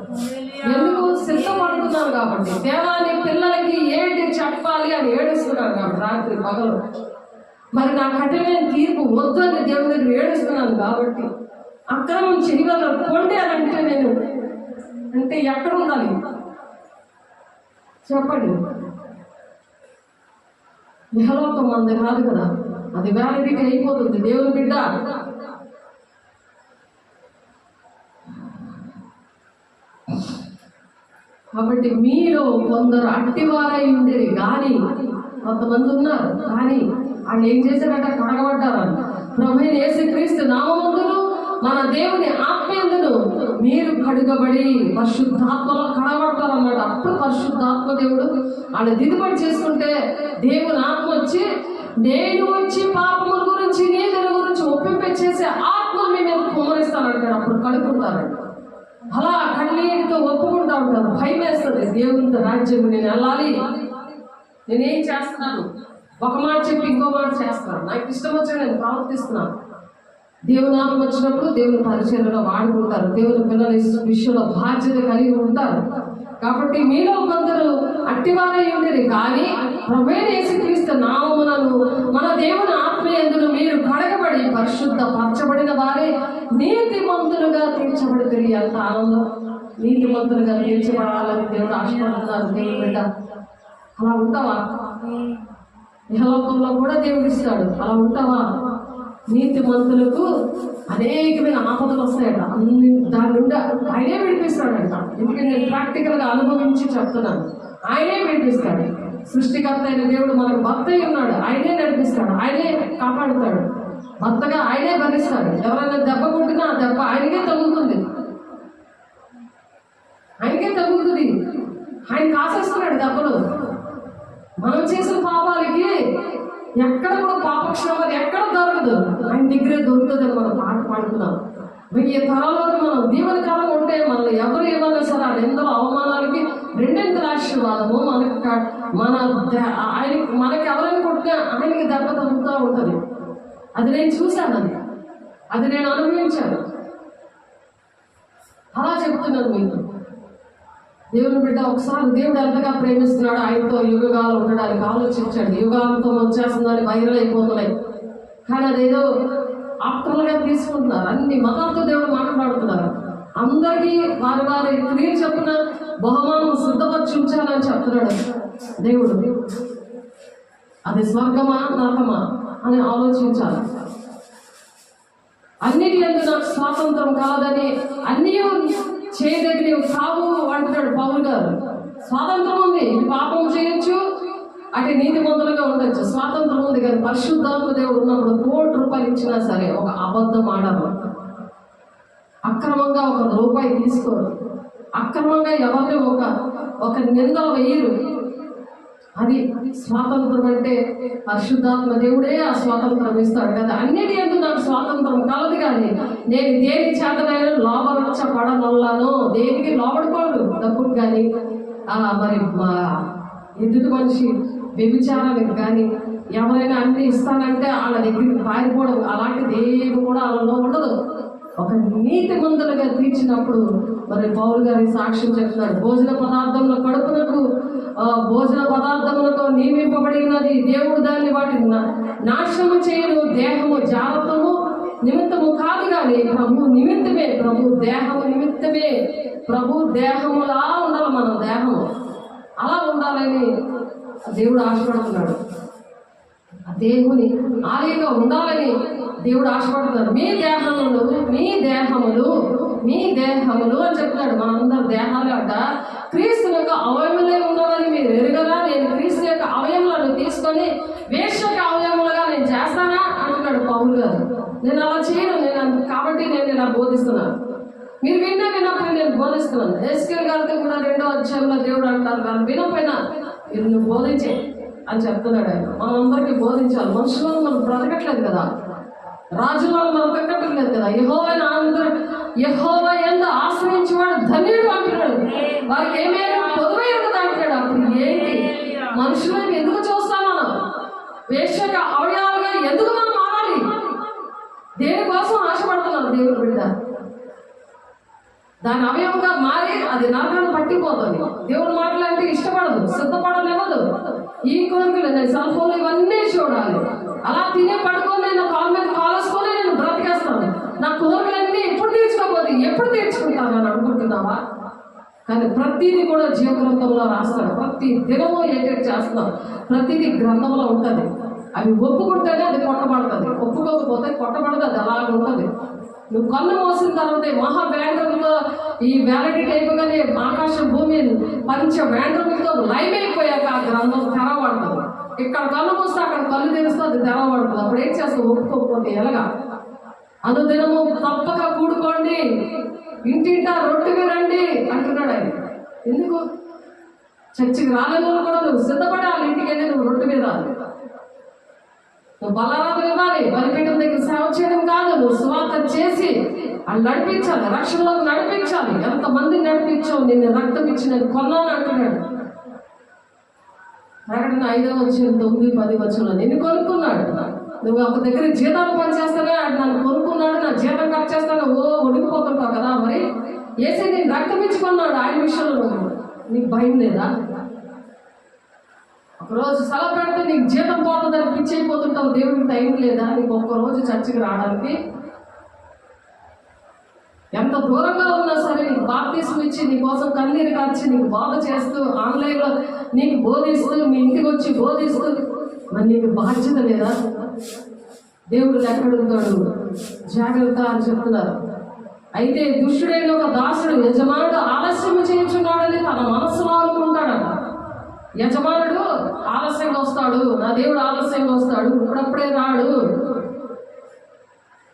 ఎందుకు సిద్ధపడుతున్నాను కాబట్టి. దేవాన్ని పిల్లలకి ఏంటి చెప్పాలి అని ఏడుస్తున్నాను కాబట్టి రాత్రి పగలు. మరి నా కఠినమైన తీర్పు వద్దు అని దేవుని దగ్గర ఏడుస్తున్నాను కాబట్టి. అక్రమం చేయగల కొండే అని అంటే నేను అంటే ఎక్కడ ఉండాలి చెప్పండి. ఇహలోకం మంది కాదు కదా, అది వ్యాలిడిటీ అయిపోతుంది. దేవుని బిడ్డ కాబట్టి మీలో కొందరు అట్టివారై ఉండేది కానీ కొంతమంది ఉన్నారు, కానీ వాళ్ళు ఏం చేశారంటే కడగబడ్డారని. ప్రభువైన యేసుక్రీస్తు నామమందును మన దేవుని ఆత్మయందును మీరు కడుగబడి పరిశుద్ధాత్మలో కడగబడతారన్నమాట. అప్పుడు పరిశుద్ధాత్మ దేవుడు వాళ్ళు దిద్దుబడి చేసుకుంటే దేవుని ఆత్మ వచ్చి నేను వచ్చి పాపముల గురించి నీతుల గురించి ఒప్పింపచేసే ఆత్మ మీ మీద కుమరిస్తానంటాడు. అప్పుడు కడుక్కుంటారంట. అలా కన్నీటితో ఒప్పుకుంటా ఉంటారు. భయం వేస్తుంది, దేవుని రాజ్యం నేను వెళ్ళాలి, నేనేం చేస్తున్నాను, ఒక మాట చెప్పి ఇంకో మాట చేస్తున్నాను, నాకు ఇష్టం వచ్చి నేను ప్రవర్తిస్తున్నాను. దేవుని నామం వచ్చినప్పుడు దేవుని పరిచయంలో వాడుకుంటారు, దేవుని పిల్లల విషయంలో బాధ్యత కలిగి ఉంటారు. కాబట్టి మీలో కొందరు అట్టివారై ఉండేది కానీ ప్రభువైన యేసుక్రీస్తు నామములను మన దేవుని ఆత్మయందును మీరు కడగబడి పరిశుద్ధ పరచబడిన వారే నీతిమంతులుగా తీర్చబడుతుంది. అంత ఆనందం, నీతిమంతులుగా తీర్చబడాలని దేవుడు ఆశపడుతున్నారు. దేవుని బిడ్డ అలా ఉంటావా? ఇహలోకంలో కూడా దేవుడు ఇస్తాడు. అలా ఉంటావా? నీతిమంతులకు అనేకమైన ఆపదలు వస్తాయట. అన్ని దాని నుండి ఆయనే విడిపిస్తాడంట. ఎందుకంటే నేను ప్రాక్టికల్గా అనుభవించి చెప్తున్నాను. ఆయనే విడిపిస్తాడు. సృష్టికర్త అయిన దేవుడు మనకు భర్త అయి ఉన్నాడు. ఆయనే నడిపిస్తాడు, ఆయనే కాపాడుతాడు. భర్తగా ఆయనే భరిస్తాడు. ఎవరైనా దెబ్బ కొట్టినా ఆ దెబ్బ ఆయనకే తగులుతుంది, ఆయనకే తగులుతుంది. ఆయన కాసేస్తున్నాడు దెబ్బలు. మనం చేసిన పాపాలకి ఎక్కడ కూడా పాపక్షేమాలు ఎక్కడ దొరకదు, ఆయన దగ్గరే దొరుకుతుంది అని మనం పాట పాడుతున్నాం. 1000 తరాల్లో మనం దీవెన కాలం ఉంటే మనల్ని ఎవరు ఏమన్నా సరే ఆ నిందల అవమానాలకి రెండింతల ఆశీర్వాదము మనకి ఎవరైనా కొట్టినా ఆయనకి దెబ్బ తగ్గుతూ ఉంటుంది. అది నేను చూశాను, అది నేను అనుభవించాను. అలా చెప్తున్నాను మీకు. దేవుని బిడ్డ ఒకసారి దేవుడు ఎంతగా ప్రేమిస్తున్నాడు, ఆయనతో యుగాలు ఉండడానికి ఆలోచించాడు. యుగాలతో వచ్చేస్తుందని వైరల్ అయిపోతున్నాయి, కానీ అదేదో ఆప్టర్లుగా తీసుకుంటున్నారు. అన్ని మతాలతో దేవుడు మాట్లాడుతున్నారు. అందరికీ వారి వారి క్రియ చెప్పున బహుమానం సిద్ధపరిచి ఉంచాలని చెప్తున్నాడు దేవుడు. అది స్వర్గమా నరకమా అని ఆలోచించాలి. అన్నిటి యందు నాకు స్వాతంత్రం కాదని, అన్నీ చేయదగినవి కావు అంటున్నాడు పౌలు గారు. స్వాతంత్రం ఉంది, పాపం చేయొచ్చు, అటు నీతిమంతులుగా ఉండొచ్చు, స్వాతంత్రం ఉంది. కానీ పరిశుద్ధాత్మ దేవుడు ఉన్నప్పుడు 1 కోటి రూపాయలు ఇచ్చినా సరే ఒక అబద్ధం ఆడరు, అక్రమంగా 1 రూపాయి తీసుకోరు, అక్రమంగా ఎవరిని ఒక నిందలు వేయరు. అది స్వాతంత్రం అంటే పరిశుద్ధాత్మ దేవుడే ఆ స్వాతంత్రం ఇస్తాడు కదా. అన్నిటి యందు నాకు స్వాతంత్రం కలదు, కానీ నేను దేని చేతనైనా లోబరచబడనల్లాను. దేనికి లోబడిపోడు, డబ్బుకు కానీ మరి ఎదుటి మనిషి వ్యభిచారానికి కానీ ఎవరైనా అన్ని ఇస్తానంటే వాళ్ళ దగ్గరికి పారిపోవడం అలాంటిది ఏమి కూడా వాళ్ళలో ఉండదు. ఒక నీతి మందులుగా తీర్చినప్పుడు మరి పౌలు గారి సాక్ష్యం చెప్తున్నాడు. భోజన పదార్థములతో నియమింపబడినది దేవుడు దాన్ని వాటిని నాశనము చేయను. దేహము జాగ్రత్తము నిమిత్తము కాదు, కానీ ప్రభు నిమిత్తమే, ప్రభు దేహము నిమిత్తమే. ప్రభు దేహములా ఉండాలి, మన దేహము అలా ఉండాలని దేవుడు ఆశపడుతున్నాడు. దేవుని ఆలయంగా ఉండాలని దేవుడు ఆశపడుతున్నాడు. మీ దేహములు అని చెప్తున్నాడు. మనందరి దేహాలు అట క్రీస్తు యొక్క అవయములే ఉన్నవని మీరు ఎరుగరా? నేను క్రీస్తు యొక్క అవయములను తీసుకొని వేశ్య యొక్క అవయములుగా నేను చేస్తానా అంటున్నాడు పౌలు గారు. నేను అలా చేయను, కాబట్టి నేను ఇలా బోధిస్తున్నాను. మీరు విన్నప్పుడు నేను బోధిస్తున్నాను. ఎస్కేల్ గారికి కూడా 2వ అధ్యాయంలో దేవుడు అంటారు, కానీ వినపోయినా మీరు నువ్వు బోధించే అని చెప్తున్నాడు ఆయన. మనందరికీ బోధించాలి. మనుషులను మనం బ్రతకట్లేదు కదా, రాజులను మనం బ్రతకట్లేదు కదా. యెహోవా యందు ఆశ్రయించేవాడు ధన్యుడు అంటున్నాడు. వారికి ఏమైనా పొదువై ఉండదు అంటాడు. అప్పుడు ఏంటి, మనుషులను ఎందుకు చూస్తాం మనం? వేశ్యక అవయవాలుగా ఎందుకు మనం మారాలి? దేనికోసం ఆశపడుతున్నాం దేవుడు బిడ్డ? దాని అవయవంగా మారి అది నరకాన్ని పట్టిపోతుంది. దేవుడు మాటలంటే ఇష్టపడదు, సిద్ధపడలేవదు. ఈ కోరికలు నేను సెల్ ఫోన్లు ఇవన్నీ చూడాలి, అలా తినే పడుకొని నేను కాలు మీద కాలేసుకొని నేను బ్రతికేస్తాను. నా కోరికలన్నీ ఎప్పుడు తీర్చుకోకపోతే ఎప్పుడు తీర్చుకుంటాను అని అనుకుంటున్నావా? కానీ ప్రతిదీ కూడా జీవగ్రంథంలో రాస్తాడు. ప్రతి దినము ఏటేట్ చేస్తున్నాం, ప్రతిదీ గ్రంథంలో ఉంటుంది. అవి ఒప్పుకుంటేనే అది కొట్టబడుతుంది, ఒప్పుకోకపోతే కొట్టబడదు. అది అలాగ ఉంటుంది. నువ్వు కన్ను మోసిన తర్వాత మహా వేండ్రములతో ఈ వ్యాలిడిటీ అయిపోగానే ఆకాశ భూమి పంచ వేండ్రములతో లైవ్ అయిపోయాక ఆ గ్రంథం తెరవబడుతుంది. ఇక్కడ కన్ను మూస్తే అక్కడ కళ్ళు తెరిస్తే అది తెరవబడుతుంది. అప్పుడు ఏం చేస్తావు? ఒప్పుకోకపోతే ఎలాగా? అనుదినము తప్పక కూడుకోండి, ఇంటింటా రొట్టెకి రండి అంటున్నాడు ఆయన. ఎందుకు? చర్చికి రాలేని వాళ్ళు కూడా నువ్వు సిద్ధపడి వాళ్ళ ఇంటికి వెళ్ళి నువ్వు రొట్టె మీద నువ్వు బలారాధన ఇవ్వాలి. బలిపీఠం దగ్గర సేవ చేయడం కాదు, నువ్వు సువార్త చేసి వాళ్ళు నడిపించాలి, రక్షణలోకి నడిపించాలి. ఎంతమందిని నడిపించావు? నిన్ను రక్తం ఇచ్చి నేను కొన్నాను అంటున్నాడు. ప్రకటన 5వ అధ్యాయం 9, 10 వచనంలో నిన్ను కొనుక్కున్నాడు. నువ్వు ఒక దగ్గర జీతాలు పనిచేస్తానే ఆయన నన్ను కొనుక్కున్నాడు, నా జీతం కట్ చేస్తాను ఒడిగిపోతుంటావు కదా. మరి ఏసీ నేను రక్తం ఇచ్చుకున్నాడు. ఆయన విషయంలో నీకు భయం లేదా? ఒకరోజు సెలవు పెడితే నీకు జీతం పోతుందని పిచ్చి అయిపోతుంటావు. దేవుడికి టైం లేదా నీకు ఒక్కరోజు చర్చికి రావడానికి? ఎంత దూరంగా ఉన్నా సరే నీకు బాప్తిసం ఇచ్చి నీ కోసం కన్నీరు కార్చి నీకు బోధ చేస్తూ ఆన్లైన్లో నీకు బోధిస్తూ మీ ఇంటికి వచ్చి బోధిస్తూ మరి నీకు బాధ్యత లేదా? దేవుడు ఎక్కడుంటాడు? జాగ్రత్త అని చెప్తున్నారు. అయితే దుష్టుడైన ఒక దాసుడు యజమానుడు ఆలస్యం చేయించున్నాడని తన మనస్సులో అనుకుంటాడట. యజమానుడు ఆలస్యంగా వస్తాడు, నా దేవుడు ఆలస్యంగా వస్తాడు, ఇప్పుడప్పుడే రాడు.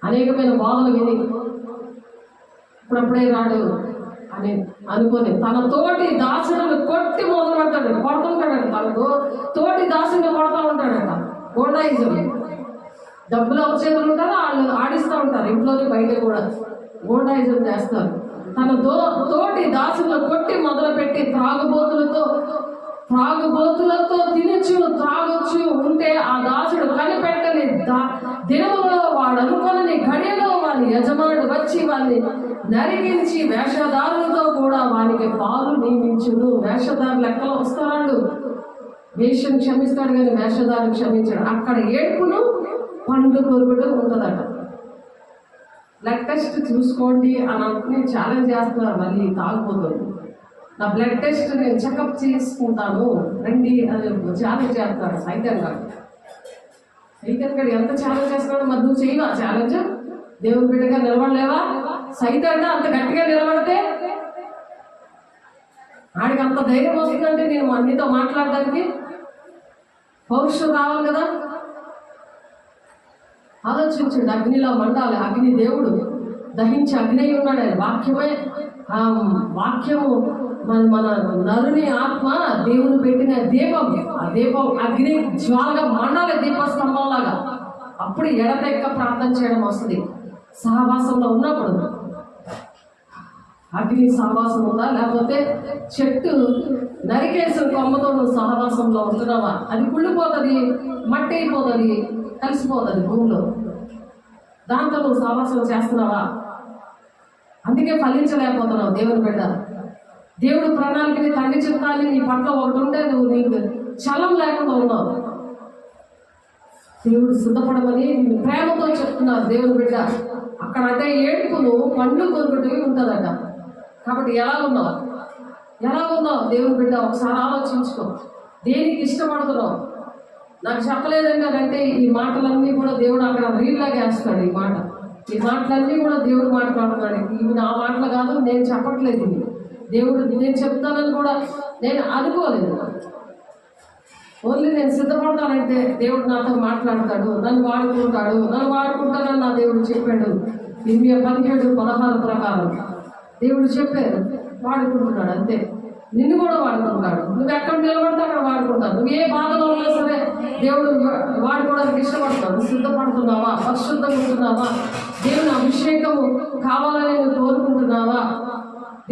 అనేకమైన బాధలు విని ఇప్పుడప్పుడే రాడు అని అనుకొని తన తోటి దాసుడును కొట్టి మొదలు పెడతాడు, కొడుతుంటాడట. తనకు తోటి దాసుని కొడతా ఉంటాడట. గోండాయిజం. డబ్బులు వచ్చేది ఉంటారు, వాళ్ళు ఆడిస్తూ ఉంటారు ఇంట్లోనే బయట కూడా. గోండాయిజం చేస్తారు. తన తోటి దాసులను కొట్టి మొదలుపెట్టి త్రాగుబోతులతో తినచ్చు త్రాగొచ్చు ఉంటే ఆ దాసుడు కనిపెట్టని దినములో వాడు అనుకోని గడియలో వాని యజమానుడు వచ్చి వాడిని నరికించి వేషధారులతో కూడా వానికి పాలు నియమించును. వేషధారు లెక్కలో వస్తాడు. వేషం క్షమిస్తాడు కానీ వేషధారు క్షమించాడు. అక్కడ ఏడుపును పండ్లు కొరుకుడు ఉంటుందట. బ్లడ్ టెస్ట్ చూసుకోండి అని అనుకుని ఛాలెంజ్ చేస్తున్నారు. మళ్ళీ తాగుపోతుంది. నా బ్లడ్ టెస్ట్ నేను చెకప్ చేసుకుంటాను రండి అని ఛాలెంజ్ చేస్తున్నారు. సైతం గారు ఎంత ఛాలెంజ్ చేస్తున్నాడు? మరి నువ్వు చేయవా ఛాలెంజ్? దేవుని బిడ్డగా నిలబడలేవా? సైతం అంత గట్టిగా నిలబడితే ఆడికి అంత ధైర్యం వస్తుందంటే నేను అన్నితో మాట్లాడడానికి పౌరుషం రావాలి కదా. ఆలోచించండి. అగ్నిలో మండాలి. అగ్ని దేవుడు దహించి అగ్ని ఉన్నాడు. ఆయన వాక్యమే. ఆ వాక్యము మన నరుని ఆత్మ దేవుని పెట్టిన దీపం. ఆ దీపం అగ్ని జ్వాలగా మండాలి, దీపస్తంభంలాగా. అప్పుడు ఎడతెక్క ప్రార్థన చేయడం వస్తుంది. సహవాసంలో ఉన్నప్పుడు అగ్ని సహవాసం ఉందా? లేకపోతే చెట్టు నరికేసిన కొమ్మతో నువ్వు సహవాసంలో ఉంటున్నావా? అది కుళ్ళిపోతుంది, మట్టి అయిపోతుంది, కలిసిపోతుంది భూమిలో. దాంతో నువ్వు సహవాసం చేస్తున్నావా? అందుకే ఫలించలేకపోతున్నావు దేవుని బిడ్డ. దేవుడు ప్రణాళికని తండ్రి చిత్తాన్ని నీ పట్ల ఒకటి ఉంటే నువ్వు నీకు చలం లేకుండా ఉన్నావు. దేవుడు సిద్ధపడమని ప్రేమతో చెప్తున్నారు దేవుని బిడ్డ. అక్కడ అంటే ఏడుపును పండ్లు కొరుకుటి ఉంటుందట. కాబట్టి ఎలా ఉన్నావు దేవుని బిడ్డ? ఒకసారి ఆలోచించుకో. దేనికి ఇష్టపడుతున్నావు? నాకు చెప్పలేదండి అంటే ఈ మాటలన్నీ కూడా దేవుడు అక్కడ రీల్లాగా వేస్తాడు. ఈ మాటలన్నీ కూడా దేవుడు మాట్లాడుతున్నాడు. ఇవి నా మాటలు కాదు, నేను చెప్పట్లేదు. ఇవి దేవుడు నేను చెప్తానని కూడా నేను అనుకోలేదు. ఓన్లీ నేను సిద్ధపడతానంటే దేవుడు నాతో మాట్లాడతాడు, నన్ను వాడుకుంటానని నా దేవుడు చెప్పాడు. 17:16 ప్రకారం దేవుడు చెప్పారు. వాడుకుంటున్నాడు అంతే. నిన్ను కూడా వాడుకుంటాడు. నువ్వు ఎక్కడ నిలబడితే అక్కడ వాడుకుంటావు. నువ్వు ఏ బాధలో ఉన్నా సరే దేవుడు వాడుకోవడానికి ఇష్టపడతాడు. సిద్ధపడుతున్నావా? పరిశుద్ధంగా ఉంటున్నావా? దేవుని అభిషేకము కావాలని నువ్వు కోరుకుంటున్నావా?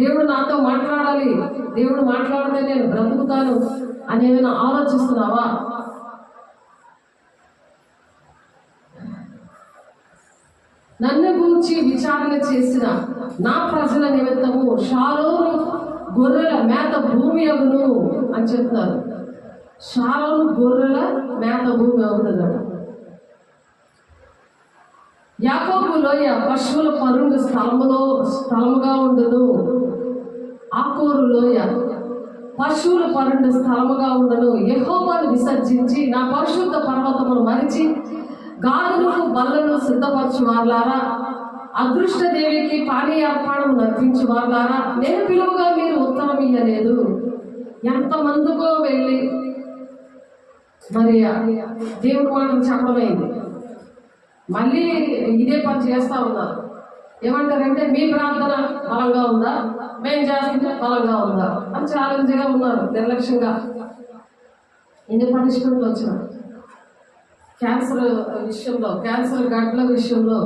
దేవుడు నాతో మాట్లాడాలి, దేవుడు మాట్లాడితే నేను బ్రతుకుతాను అని ఏమైనా ఆలోచిస్తున్నావా? నన్ను గూర్చి విచారణ చేసిన నా ప్రజల నిమిత్తము షారోను గొర్రెల మేత భూమి అగును అని చెప్తున్నారు. షారోను గొర్రెల మేత భూమి అవుతుందట. యాకోబు లోయ పశువుల పరుండు స్థలముగా ఉండును. ఆకోరు లోయ పశువుల పరుండు స్థలముగా ఉండను. యెహోవాను విసర్జించి నా పరిశుద్ధ పర్వతమును మరిచి గాదులకు బల్లను సిద్ధపరచు వారులారా అదృష్ట దేవికి పానీయార్పణం నర్పించు వారులారా, నేను పిలువగా మీరు ఉత్తరం ఇయ్యలేదు. ఎంతమందికో వెళ్ళి మరి దేవుడి మాటలు చెప్పడమైంది. మళ్ళీ ఇదే పని చేస్తూ ఉన్నారు. ఏమంటారంటే మీ ప్రార్థన బలంగా ఉందా, మేము చేస్తుంటే బలంగా ఉందా అని ఛాలెంజ్గా ఉన్నారు. నిర్లక్ష్యంగా ఎన్ని పనిష్మెంట్లు వచ్చినా క్యాన్సర్ విషయంలో, క్యాన్సర్ గడ్డల విషయంలో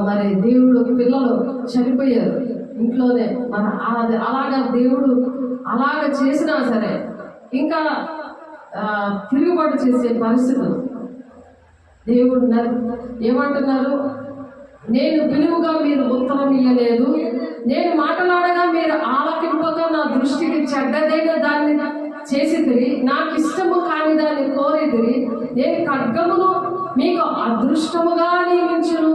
మరి దేవుడు పిల్లలు చనిపోయారు ఇంట్లోనే. మన అది అలాగా దేవుడు అలాగ చేసినా సరే ఇంకా తిరుగుబాటు చేసే పరిస్థితులు. దేవుడు ఏమంటున్నారు, నేను పిలువుగా మీరు ఉత్తరం ఇయ్యలేదు, నేను మాట్లాడగా మీరు ఆలకింపగా నా దృష్టికి చెడ్డదైన దాన్ని చేసితిరి, నాకు ఇష్టము కాని దాన్ని కోరితిరి, నేను ఖడ్గమును మీకు అదృష్టముగా నియమించును,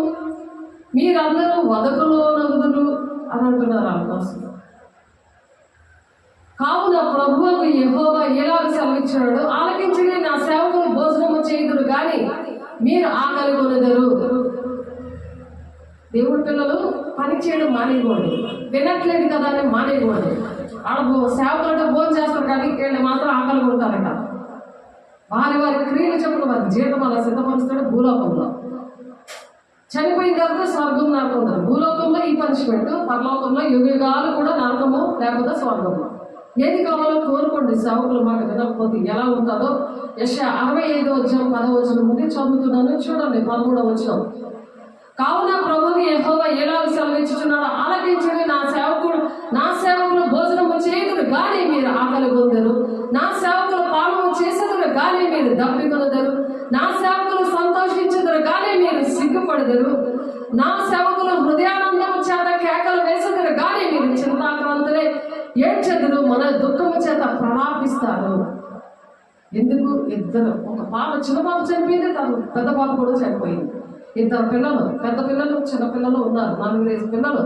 మీరందరూ వదకులో నగుదురు అని అంటున్నారు అల్లాసు. కావున ప్రభువుకు యెహోవా ఎలాగ సెలవిచ్చాడు, ఆలకించని నా సేవకులు భోజనము చేయుదురు కానీ మీరు ఆకలి కొనెదరు. దేవుడి పిల్లలు పని చేయడం మానేయకూడదు, వినట్లేదు కదా అని మానేయకూడదు. వాళ్ళ సేవకులంటే భోజనం చేస్తారు కానీ వీళ్ళు మాత్రం ఆకలి కొడతారట. వారి వారి క్రియలు చెప్పిన వారి జీవితం అలా సిద్ధపరుస్తాడు. భూలోకంలో చనిపోయిన తర్వాత స్వర్గం నరకం ఉంటుంది. భూలోకంలో ఈ పనిష్మెంట్, పరలోకంలో యుగాలు కూడా నరకము లేకపోతే స్వర్గము. ఏది కావాలో కోరుకోండి. సేవకుల మాట వినకపోతే ఎలా ఉంటుందో యెషయా 65:10 నుండి చదువుతున్నాను, చూడండి. 13 కావున ప్రభువు యెహోవా ఎలాగ సెలవిచ్చుచున్నాడో ఆలకించండి, నా సేవకులు భోజనము చేయుదురు కానీ మీరు ఆకలి పొందరు, నా సేవకులు పానము చేసేదురు కానీ మీరు దప్పికొనదరు, నా సేవకులు సంతోషించదురు కానీ మీరు సిగ్గుపడదరు, నా సేవకులు హృదయానందము చేత కేకలు వేసెదరు కానీ మీరు చింతాక్రాంతులే ఏడ్చెదరు, మన దుఃఖము చేత ప్రలాపిస్తారు. ఎందుకు? ఇద్దరు, ఒక పాప, చిన్న పాప చనిపోయింది, తను పెద్ద పాప కూడా చనిపోయింది. ఇద్దరు పిల్లలు, పెద్ద పిల్లలు చిన్న పిల్లలు ఉన్నారు, 4-5 పిల్లలు.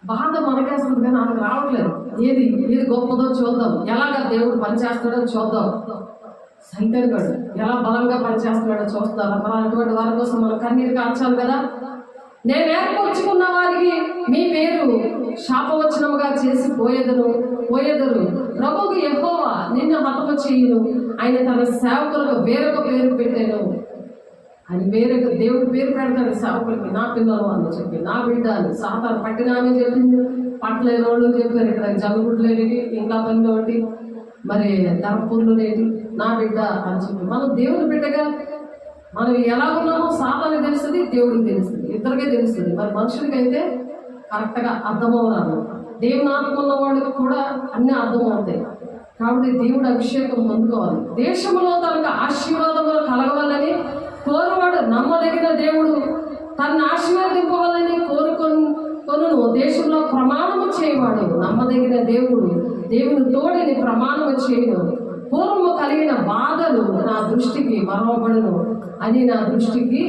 బాధ మనకేస్తుంది కానీ నాకు రావట్లేదు. ఏది గొప్పదో చూద్దాం, ఎలాగ దేవుడు పనిచేస్తాడో చూద్దాం. సైతానుగాడు ఎలా బలంగా పనిచేస్తున్నాడో చూస్తారు. మన అటువంటి వారి కోసం మనం కన్నీరు కార్చాలి కదా. నేను ఏర్పరచుకున్న వారికి మీ పేరు శాపవచనముగా చేసి పోయేదరు. ప్రభువుకు యెహోవా నిన్ను హతము చేయును, ఆయన తన సేవకులకు వేరొక పేరు పెట్టాను. ఆయన వేరొక దేవుడు పేరు పెడతాడు సేవకులకి. నా పిల్లలు అని చెప్పి, నా బిడ్డ అని. సాతాను పట్టినామే చెప్పింది, పట్టలేని వాళ్ళు చెప్పారు. ఇక్కడ జరుగుట్లేనిటి, ఇంకా పనిలో ఒకటి, మరి ధర్మపూర్లు లేని నా బిడ్డ అని చెప్పి. మనం దేవుని బిడ్డగా మనం ఎలా ఉన్నామో సాతానికి తెలుస్తుంది, దేవుడికి తెలుస్తుంది, ఇద్దరికే తెలుస్తుంది. మరి మనుషులకైతే కరెక్ట్గా అర్థమవుతారు. దేవుని ఆత్మ ఉన్న వాళ్ళకి కూడా అన్నీ అర్థమవుతాయి. కాబట్టి దేవుడు అభిషేకం పొందుకోవాలి. దేశంలో తనకు ఆశీర్వాదములు కలగవాలని కోరువాడు నమ్మదగిన దేవుడు తనను ఆశీర్వదింపవాలని కోరుకొను దేశంలో ప్రమాణము చేయవాడు నమ్మదగిన దేవుడు. దేవుని తోడిని ప్రమాణము చేయను. పూర్వము కలిగిన బాధలు నా దృష్టికి మరవబడును అని నా దృష్టికి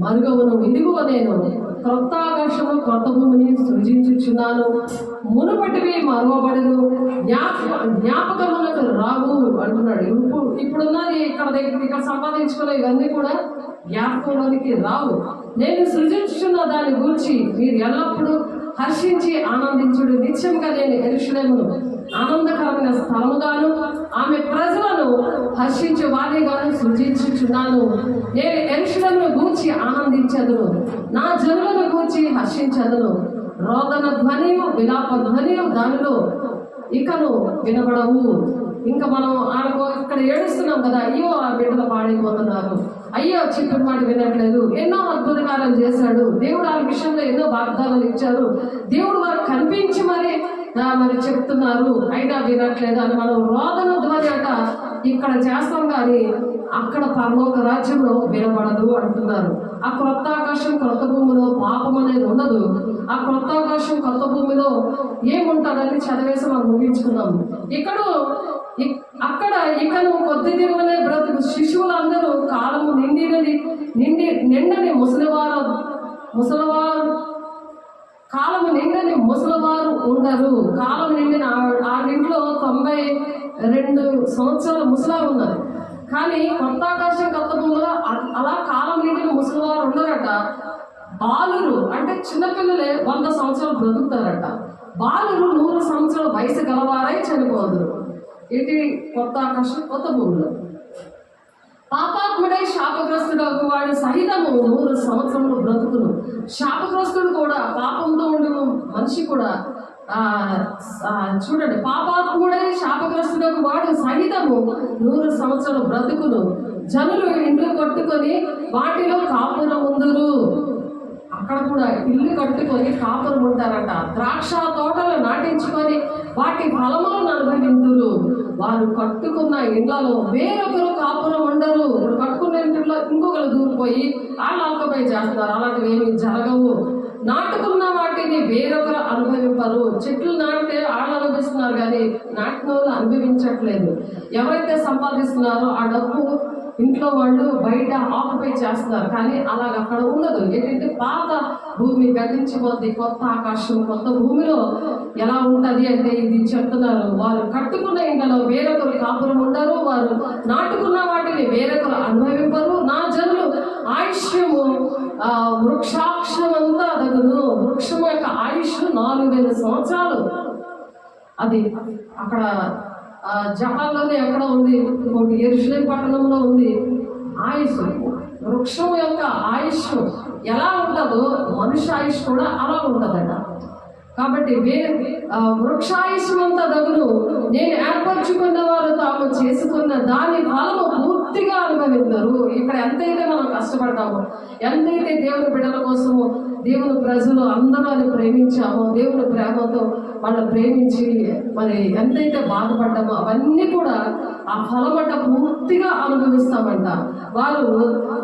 మరుగవును. ఇదిగో నేను క్రొత్త ఆకాశము క్రొత్త భూమిని సృజించుచున్నాను, మునుపటివి మరవబడును, జ్ఞాపకములకు రావు అంటున్నాడు. ఇప్పుడున్నది ఇక్కడ సంపాదించుకున్న ఇవన్నీ కూడా జ్ఞాపకంలోనికి రావు. నేను సృజించుచున్న దాని గురించి మీరు ఎల్లప్పుడూ హర్షించి ఆనందించుడు. నిత్యంగా నేను యెరూషలేమును ఆనందకరమైన స్థలముగాను ఆమె ప్రజలను హర్షించే వారిగాను సృజించుచున్నాను. నేను యెరూషలేమును గూర్చి ఆనందించదును, నా జనులను గూర్చి హర్షించదును. రోదన ధ్వనియు విలాప ధ్వనియు దానిలో ఇకను వినబడవు. ఇంకా మనం ఇక్కడ ఏడుస్తున్నాం కదా, అయ్యో ఆ బిడ్డలు పాడైపోతున్నారు, అయ్యో చెప్పిన మాట వినట్లేదు. ఎన్నో అద్భుత కార్యాలు చేశాడు దేవుడు, ఆ విషయంలో ఎన్నో వాగ్దానాలు ఇచ్చారు. దేవుడు వారికి కనిపించి మరి చెప్తున్నారు, అయినా వినట్లేదు అని మనం రోదన ధ్వని అట ఇక్కడ చేస్తాం కానీ అక్కడ పరలోక రాజ్యంలో వినబడదు అంటున్నారు. ఆ క్రొత్త ఆకాశం క్రొత్త భూమిలో పాపం అనేది ఉండదు. ఆ క్రొత్త ఆకాశం కొత్త భూమిలో ఏముంటుందని చదివేసి మనం ముగించుకున్నాం. అక్కడ ఇకను కొద్ది దినములే బ్రతుకు శిశువులందరూ కాలము నిండని ముసలివారు ఉండరు. కాలం నిండిన ఆ ఇంట్లో 92 సంవత్సరాల ముసలా ఉన్నారు కానీ కొత్త ఆకాశం కొత్త భూమిలో అలా కాలం నీటిని ముసలివారు ఉండరట. బాలురు అంటే చిన్నపిల్లలే 100 సంవత్సరాలు బ్రతుకుతారట. బాలురు 100 సంవత్సరాల వయసు గలవారై చనిపోదురు. ఇది కొత్త ఆకాశం కొత్త భూమిలో. పాపాత్ముడై శాపగ్రస్తుడు వాడు సహితము 100 సంవత్సరములు బ్రతుకును. శాపగ్రస్తుడు కూడా పాపంతో ఉండే మనిషి కూడా చూడండి, పాపాత్ముడై శాపగ్రస్తుడు వాడు సహితము 100 సంవత్సరాలు బ్రతుకును. జనులు ఇండ్లు కట్టుకొని వాటిలో కాపురం ఉందురు. అక్కడ కూడా ఇల్లు కట్టుకొని కాపురం ఉంటారట. ద్రాక్ష తోటలు నాటించుకొని వాటి ఫలములను అనుభవింతురు. వారు కట్టుకున్న ఇండ్లలో వేరొకరు కాపురం ఉండరు. కట్టుకున్న ఇంట్లో ఇంకొకరు దూరిపోయి వాళ్ళు ఆక్యుపై చేస్తారు. అలాంటివి ఏమి జరగవు. నాటుకున్న వాటిని వేరొకరు అనుభవింపరు. చెట్లు నాటితే వాళ్ళు అనుభవిస్తున్నారు కానీ నాటిన వాళ్ళు అనుభవించట్లేదు. ఎవరైతే సంపాదిస్తున్నారో ఆ డబ్బు ఇంట్లో వాళ్ళు బయట ఆక్యుపై చేస్తున్నారు. కానీ అలాగ అక్కడ ఉండదు. ఏంటంటే పాత భూమి గతించిపోద్ది, కొత్త ఆకాశం కొత్త భూమిలో ఎలా ఉంటుంది అంటే ఇది చెప్తున్నారు. వారు కట్టుకున్న ఇంట్లో వేరొకరు కాపురం ఉండరు. వారు నాటుకున్న వాటిని వేరొకరు అనుభవింపరు. నా జనులు ఆయుష్యము వృక్షాక్షమంతా తగును. వృక్షం యొక్క ఆయుష్ 4000 సంవత్సరాలు. అది అక్కడ జపాన్లోనే ఎక్కడ ఉంది, ఇంకోటి యెరూషలేము పట్టణంలో ఉంది. ఆయుష్ వృక్షం యొక్క ఆయుష్ ఎలా ఉంటుందో మనుష్య ఆయుష్ కూడా అలా ఉంటుందట. కాబట్టి వృక్షాయుష్మంతా దగును. నేను ఏర్పరచుకున్న వారు తాము చేసుకున్న దాని ఫలము పూర్తిగా అనుభవిస్తారు. ఇక్కడ ఎంతైతే మనం కష్టపడతామో, ఎంతైతే దేవుని బిడ్డల కోసము దేవుని ప్రజలు అందరూ అని ప్రేమించామో, దేవుని ప్రేమతో వాళ్ళని ప్రేమించి మరి ఎంతైతే బాధపడ్డామో అవన్నీ కూడా ఆ ఫలమట పూర్తిగా అనుభవిస్తామంట. వారు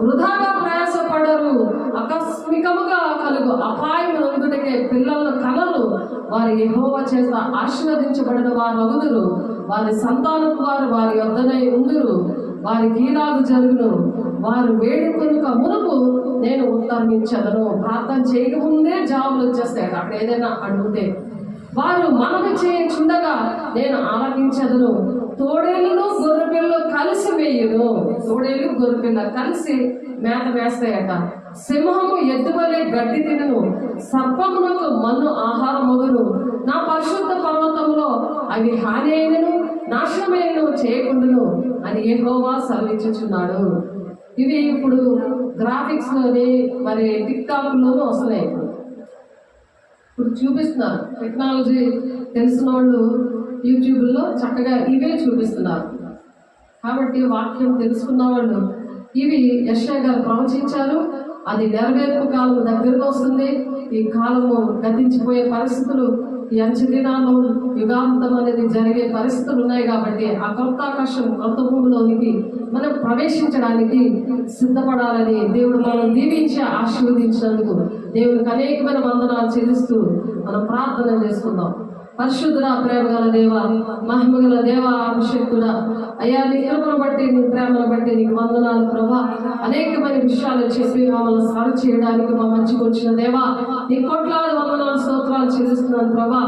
వృధాగా ప్రయాసపడరు. ఆకస్మికముగా కలుగు అపాయం నందుటకే పిల్లల కలలు వారి యెహోవా చేత ఆశీర్వదించబడిన వారు అగుదురు. వారి సంతానపు వారు వారి యొద్దనే ఉందురు. వారికి ఈలాగు జరుగును. వారు వేడుకొనుక మునుపు నేను ఉత్తర్మించదను. ప్రార్థన చేయకముందే జవాబులు వచ్చేస్తాయి. అక్కడ ఏదైనా అడిగితే వారు మనవి చేయించుండగా నేను ఆలకించదును. తోడేళ్ళు గొర్రెపిల్లలు కలిసి వేయును. తోడేళ్ళు గొర్రెపిల్ల కలిసి మేత వేస్తాయట. సింహము ఎద్దువలే గడ్డి తినను. సర్పమునకు మన్ను ఆహారమగును. నా పరిశుద్ధ పర్వతంలో అవి హాని అయినను నాశనమైనను చేయకుండాను అని యెహోవా సెలవిచ్చుచున్నాడు. ఇవి ఇప్పుడు గ్రాఫిక్స్ లోని మరి టిక్ టాక్ లోనూ వస్తున్నాయి. ఇప్పుడు చూపిస్తున్నారు. టెక్నాలజీ తెలిసిన వాళ్ళు యూట్యూబ్లో చక్కగా ఇవే చూపిస్తున్నారు. కాబట్టి వాక్యం తెలుసుకున్న వాళ్ళు ఇవి యెషయా గారు ప్రవచించారు. అది నెరవేర్పు కాలం దగ్గరకు వస్తుంది. ఈ కాలము గతించిపోయే పరిస్థితులు, ఈ అంచె దినాల్లో యుగాంతం అనేది జరిగే పరిస్థితులు ఉన్నాయి. కాబట్టి ఆ కొత్త ఆకాశం కొత్త భూమిలోనికి మనం ప్రవేశించడానికి సిద్ధపడాలని దేవుడు మనం దీవించి ఆశీర్వదించినందుకు దేవునికి అనేకమైన వందనాలు చెల్లిస్తూ మనం ప్రార్థన చేసుకుందాం. పరిశుద్ధుడా, ప్రేమగల దేవ, మహిమగల దేవ, అభిషేకుడా, అయ్యా నీ కృపను బట్టి నీ ప్రేమను బట్టి నీకు వందనాలు ప్రభా. అనేకమైన విషయాలు చెప్పి మమ్మల్ని సాల్వ్ చేయడానికి మా మంచికి వచ్చిన దేవా నీ కోట్లాది వందనాలు స్తోత్రాలు చెల్లిస్తున్నాను ప్రభా.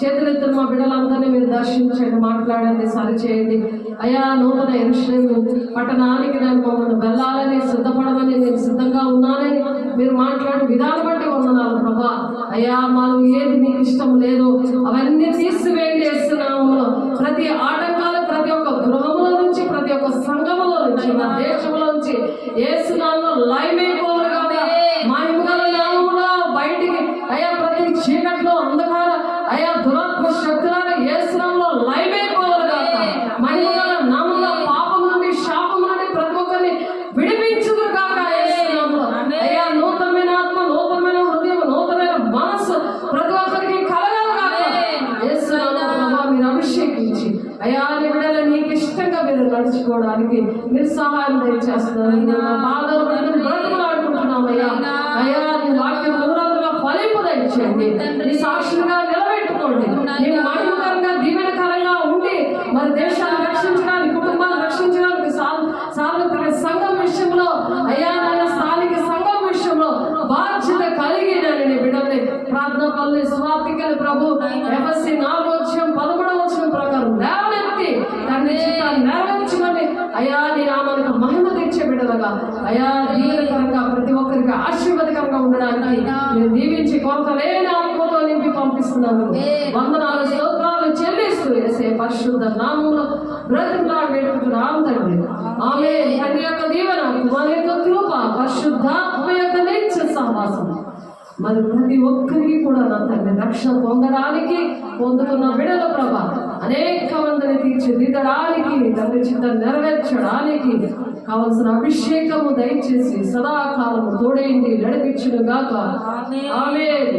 చేతులెత్తున మా బిడ్డలందరినీ మీరు దర్శించండి, మాట్లాడండి, సరి చేయండి. అయ్యా నూతన యెరూషలేము పట్టణానికి నేను మమ్మల్ని వెళ్ళాలని సిద్ధపడమని నేను సిద్ధంగా ఉన్నానని మీరు మాట్లాడే విధానం బట్టి వందనాలు ప్రభా. అయ్యా మనం ఏది మీకు ఇష్టం లేదో అవన్నీ తీసివేయండి యేసునామములో. ప్రతి ఆటంకాలు ప్రతి ఒక్క గృహముల నుంచి ప్రతి ఒక్క సంఘములో నుంచి మా దేశంలో నుంచి యేసునామములో లైవ్ అయిపోవాలి కదా. మహిమగల నామములో బయటికి అయ్యా ప్రతి చీకట్లో అంధకార అయ్యా దురాత్మ శక్తులను యేసునామములో లైవ్ అయిపోవాలి కదా. మహిమగల నామములో పాపం నుండి శాపం నుండి ప్రతి ఒక్కరిని విడిపించుదురు కాక యేసునామములో. అయ్యా నూతనమైన ఆత్మ, నూతనమైన హృదయం, నూతనమైన మనస్సు ప్రతి ఒక్కరికి కలగాలి కాక యేసునామములో మీరు అభిషేకించి అయ్యా నీ బిడ్డలు నీకు ఇష్టంగా మీరు నడుచుకోవడానికి మీరు సహాయం దయచేస్తున్నారు. బాధలు బ్రతుకులాడుకుంటున్నాం అయ్యా. అయ్యా నీ వాక్యం దూరంగా ఫలింపు దయచేయండి. నీ సాక్షులుగా నిలబెట్టుకోండి. నీ మహిమకరంగా దీవెనకరంగా ఉండి మరి దేశాన్ని రక్షించడానికి, కుటుంబాన్ని రక్షించడానికి, సార్వత్రిక సంఘం విషయంలో అయ్యా నాయన స్థానిక సంఘం విషయంలో బాధ్యత కలిగి నీ బిడ్డల్ని ప్రార్థన పల్లి స్వార్థికలు ప్రభు ఎఫ్ఎస్సి 4:13 ప్రకారం లేవనెత్తి తండ్రి చిత్తాన్ని నెరవేర్చుకొని అయ్యా నీ నామ ఉండగా అయా దీవెనకరంగా ప్రతి ఒక్కరికి ఆశీర్వాదకరంగా ఉండడానికి మీరు దీవించి కొరత లేని ఆత్మతో నింపి పంపిస్తున్నారు. వందనాలు స్తోత్రాలు చెల్లిస్తూ యేసే పరిశుద్ధ నామములో బ్రతిమలాడి వేడుకుంటున్నాం తండ్రి. ఆమేన్. తండ్రి యొక్క దీవెన, కుమారుని యొక్క కృప, పరిశుద్ధాత్మ యొక్క నిత్య సహవాసం మరి ప్రతి ఒక్కరికి కూడా నా తండ్రి రక్షణ పొందడానికి పొందుకున్న బిడ్డల ప్రభ అనేక మందిని తీర్చిదిద్దడానికి తండ్రి చిత్తం నెరవేర్చడానికి కావలసిన అభిషేకము దయచేసి సదాకాలము తోడేంటి నడిపించును గాక. ఆమేన్.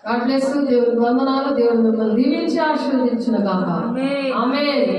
God bless you. దేవుని వందనాలు. దేవుని మిమ్మల్ని దీవించి ఆశీర్వదించును గాక. ఆమేన్.